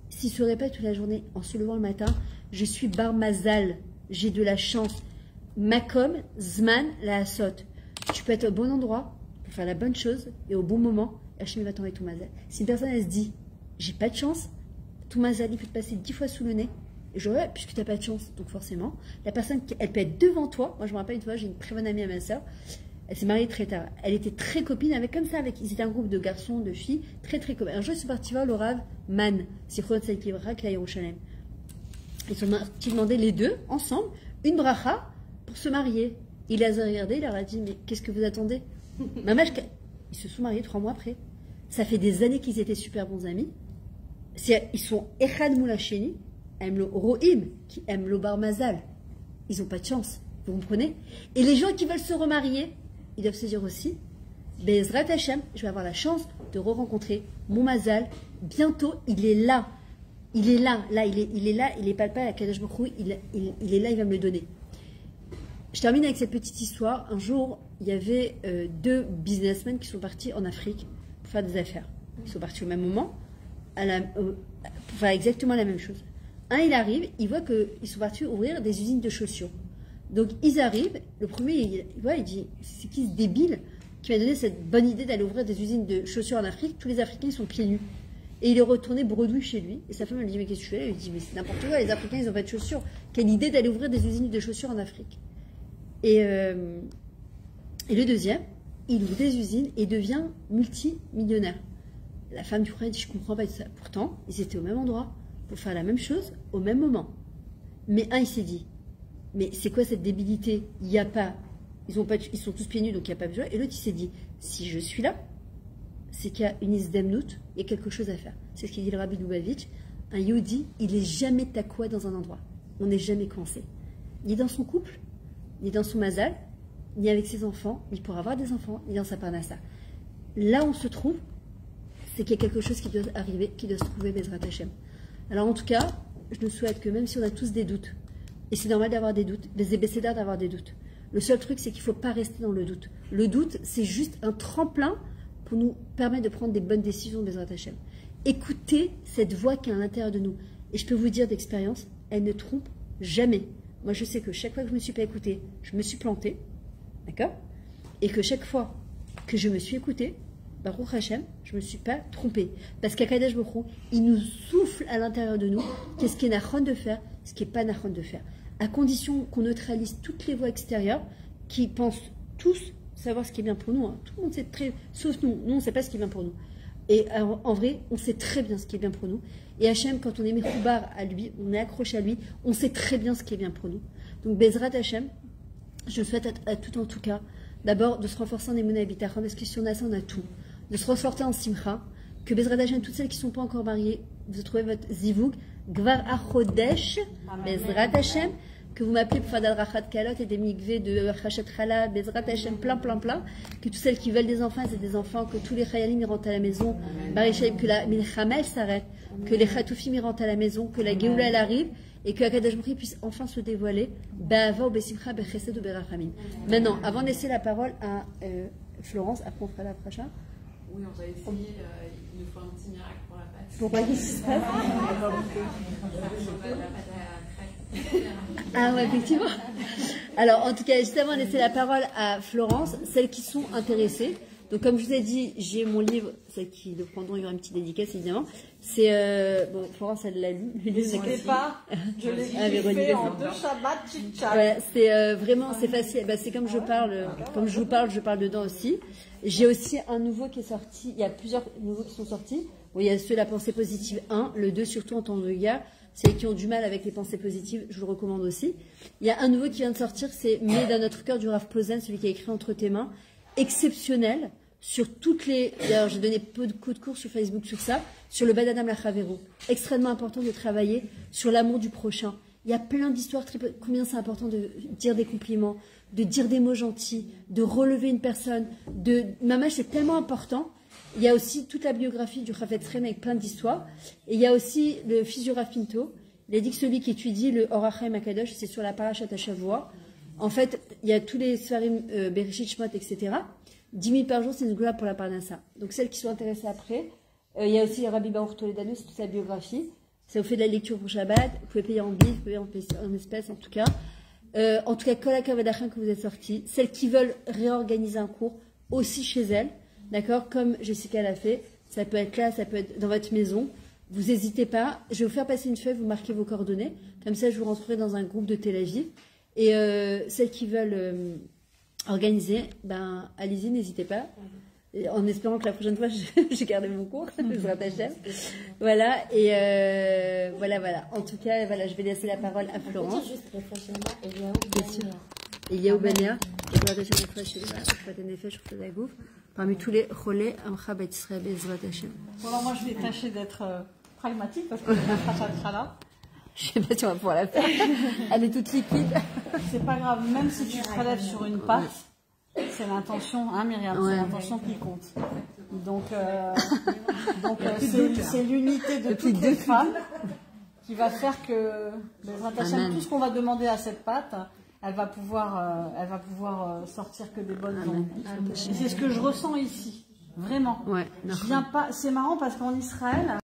s'ils se répètent toute la journée en se levant le matin, je suis bar mazal, j'ai de la chance. Makom, Zman, la Asot. Tu peux être au bon endroit pour faire la bonne chose et au bon moment, Hachem va t'envoyer ton mazal. Si une personne elle se dit, j'ai pas de chance, ton mazal il peut te passer 10 fois sous le nez. Et je vois, puisque tu n'as pas de chance, donc forcément, la personne elle peut être devant toi. Moi je me rappelle une fois, j'ai une très bonne amie à ma soeur. Elle s'est mariée très tard. Elle était très copine avec comme ça, ils étaient un groupe de garçons, de filles, très très copines. Un jour ils sont partis voir le Rav Man, Sichot Tzadkivra, qui est à Yerushalem. Ils sont demandé les deux, ensemble, une bracha pour se marier. Il les a regardés, il leur a dit, mais qu'est-ce que vous attendez? Ils se sont mariés 3 mois après. Ça fait des années qu'ils étaient super bons amis. Ils sont Echad Moulacheni, aiment le Rohim, qui aiment le Bar Mazal. Ils n'ont pas de chance, vous comprenez? Et les gens qui veulent se remarier, ils doivent se dire aussi, Bezrat Hashem, je vais avoir la chance de re-rencontrer mon Mazal. Bientôt, il est là. Il est là, il est là, il est palpable à Kadosh Baruch Hu, il est là, il va me le donner. Je termine avec cette petite histoire. Un jour, il y avait 2 businessmen qui sont partis en Afrique pour faire des affaires. Ils sont partis au même moment, pour faire exactement la même chose. Un, il arrive, il voit qu'ils sont partis ouvrir des usines de chaussures. Donc, ils arrivent, le premier, il dit, c'est qui ce débile qui m'a donné cette bonne idée d'aller ouvrir des usines de chaussures en Afrique? Tous les Africains, ils sont pieds nus. Et il est retourné bredouille chez lui. Et sa femme lui dit, mais qu'est-ce que tu fais? Il lui dit, mais c'est n'importe quoi, les Africains, ils n'ont pas de chaussures. Quelle idée d'aller ouvrir des usines de chaussures en Afrique. Et le deuxième, il ouvre des usines et devient multimillionnaire. La femme du Khouran dit, je comprends pas ça. Pourtant, ils étaient au même endroit pour faire la même chose au même moment. Mais un, il s'est dit, mais c'est quoi cette débilité? Il n'y a pas, ils sont tous pieds nus, donc il n'y a pas besoin. Et l'autre, il s'est dit, si je suis là, c'est qu'il y a une isdemnout, il y a quelque chose à faire. C'est ce qu'il dit le Rabbi Lubavitch. Un Yehudi, il n'est jamais takwa dans un endroit. On n'est jamais coincé. Ni dans son couple, ni dans son mazal, ni avec ses enfants, ni pour avoir des enfants, ni dans sa parnassa. Là où on se trouve, c'est qu'il y a quelque chose qui doit arriver, qui doit se trouver, Bezrat Hashem. Alors en tout cas, je nous souhaite que même si on a tous des doutes, et c'est normal d'avoir des doutes, les ébécédaires d'avoir des doutes, le seul truc c'est qu'il ne faut pas rester dans le doute. Le doute, c'est juste un tremplin pour nous permettre de prendre des bonnes décisions, Bezrat Hashem. Écoutez cette voix qui est à l'intérieur de nous. Et je peux vous dire d'expérience, elle ne trompe jamais. Moi, je sais que chaque fois que je ne me suis pas écoutée, je me suis plantée. D'accord? Et que chaque fois que je me suis écoutée, Baruch Hashem, je ne me suis pas trompée. Parce qu'Akadosh Baruch Hu, il nous souffle à l'intérieur de nous qu'est-ce qui est nachon de faire, ce qui n'est pas nachon de faire. À condition qu'on neutralise toutes les voix extérieures qui pensent tous savoir ce qui est bien pour nous. Hein. Tout le monde sait très... Sauf nous. Nous, on ne sait pas ce qui est bien pour nous. Et en vrai, on sait très bien ce qui est bien pour nous. Et Hachem, quand on est mechoubar à lui, on est accroché à lui, on sait très bien ce qui est bien pour nous. Donc, Bezrat Hachem, je souhaite à tout en tout cas, d'abord de se renforcer en Emunah et Bitachon, parce que si on a ça, on a tout. De se renforcer en Simcha, que Bezrat Hachem, toutes celles qui ne sont pas encore mariées, vous trouvez votre Zivug, Gvar Achodesh, Bezrat Hachem, que vous m'appelez pour faire d'Al-Rachat Kalot et des migvés de Rachat Chala, Bezrat Hashem, plein, que toutes celles qui veulent des enfants, c'est des enfants, que tous les Chayalim rentrent à la maison, que la Milchama elle s'arrête, que les Chatoufim rentrent à la maison, que la Géoula elle arrive, et que Akadosh Baruch Hu puisse enfin se dévoiler, Ba'ava ou Besimcha, Bechesed ou Berachamim. Maintenant, avant de laisser la parole à Florence, après on fera la prochaine. Oui, on va essayer, il nous faut un petit miracle pour la pâte. Pourquoi qu'est-ce qui se passe? Ah ouais, effectivement. Alors, en tout cas, juste avant de laisser la parole à Florence, celles qui sont intéressées. Donc, comme je vous ai dit, j'ai mon livre, celles qui le prendront, il y aura une petite dédicace, évidemment. C'est, bon, Florence, elle l'a lu. N'hésitez pas, je l'ai fait en 2 Shabbats, tchit-tchat. Ouais, c'est vraiment, c'est facile. Bah, c'est comme je parle, comme je vous parle, je parle dedans aussi. J'ai aussi un nouveau qui est sorti, il y a plusieurs nouveaux qui sont sortis. Bon, il y a ceux, la pensée positive 1, le 2, surtout en temps de guerre. Celles qui ont du mal avec les pensées positives, je vous le recommande aussi. Il y a un nouveau qui vient de sortir, c'est Mais dans notre cœur du Rav Posen, celui qui a écrit Entre tes mains. Exceptionnel sur toutes les... D'ailleurs, j'ai donné peu de coups de cours sur Facebook sur ça, sur le Badadam Lachavero. Extrêmement important de travailler sur l'amour du prochain. Il y a plein d'histoires, combien c'est important de dire des compliments, de dire des mots gentils, de relever une personne. Mamash, c'est tellement important. Il y a aussi toute la biographie du Chafetz Chaim avec plein d'histoires. Et il y a aussi le fils du Rav Pinto. Il a dit que celui qui étudie le Or HaChaim HaKadosh, c'est sur la Parashat HaShavua. En fait, il y a tous les Sfarim, Bereshit, Shmot, etc. 10 000 par jour, c'est une gloire pour la Parnassa. Donc celles qui sont intéressées après, il y a aussi Rabbi Baruch Toledano, c'est toute sa biographie. Ça vous fait de la lecture pour Shabbat. Vous pouvez payer en billets, vous pouvez payer en espèces, en tout cas. Kol HaKavod que vous êtes sortis. Celles qui veulent réorganiser un cours, aussi chez elles. D'accord, comme Jessica l'a fait, ça peut être là, ça peut être dans votre maison. Vous n'hésitez pas. Je vais vous faire passer une feuille, vous marquez vos coordonnées. Comme ça, je vous rentrerai dans un groupe de Tel Aviv. Et celles qui veulent organiser, ben, allez-y, n'hésitez pas. En espérant que la prochaine fois, j'ai gardé mon cours. Voilà, et voilà. En tout cas, voilà, je vais laisser la parole à Florence. Bien sûr. Il y a Oubania, parmi tous les relais, Voilà, moi je vais tâcher d'être pragmatique parce que je vais là. Je sais pas si on va pouvoir la faire. Elle est toute liquide. C'est pas grave, même si tu prélèves sur une pâte, c'est l'intention, hein Myriam, c'est l'intention qui compte. Donc c'est l'unité de toutes les femmes qui va faire que tout ce qu'on va demander à cette pâte, elle va pouvoir sortir que des bonnes ondes. C'est ce que je ressens ici, vraiment. Ouais, je viens pas. C'est marrant parce qu'en Israël.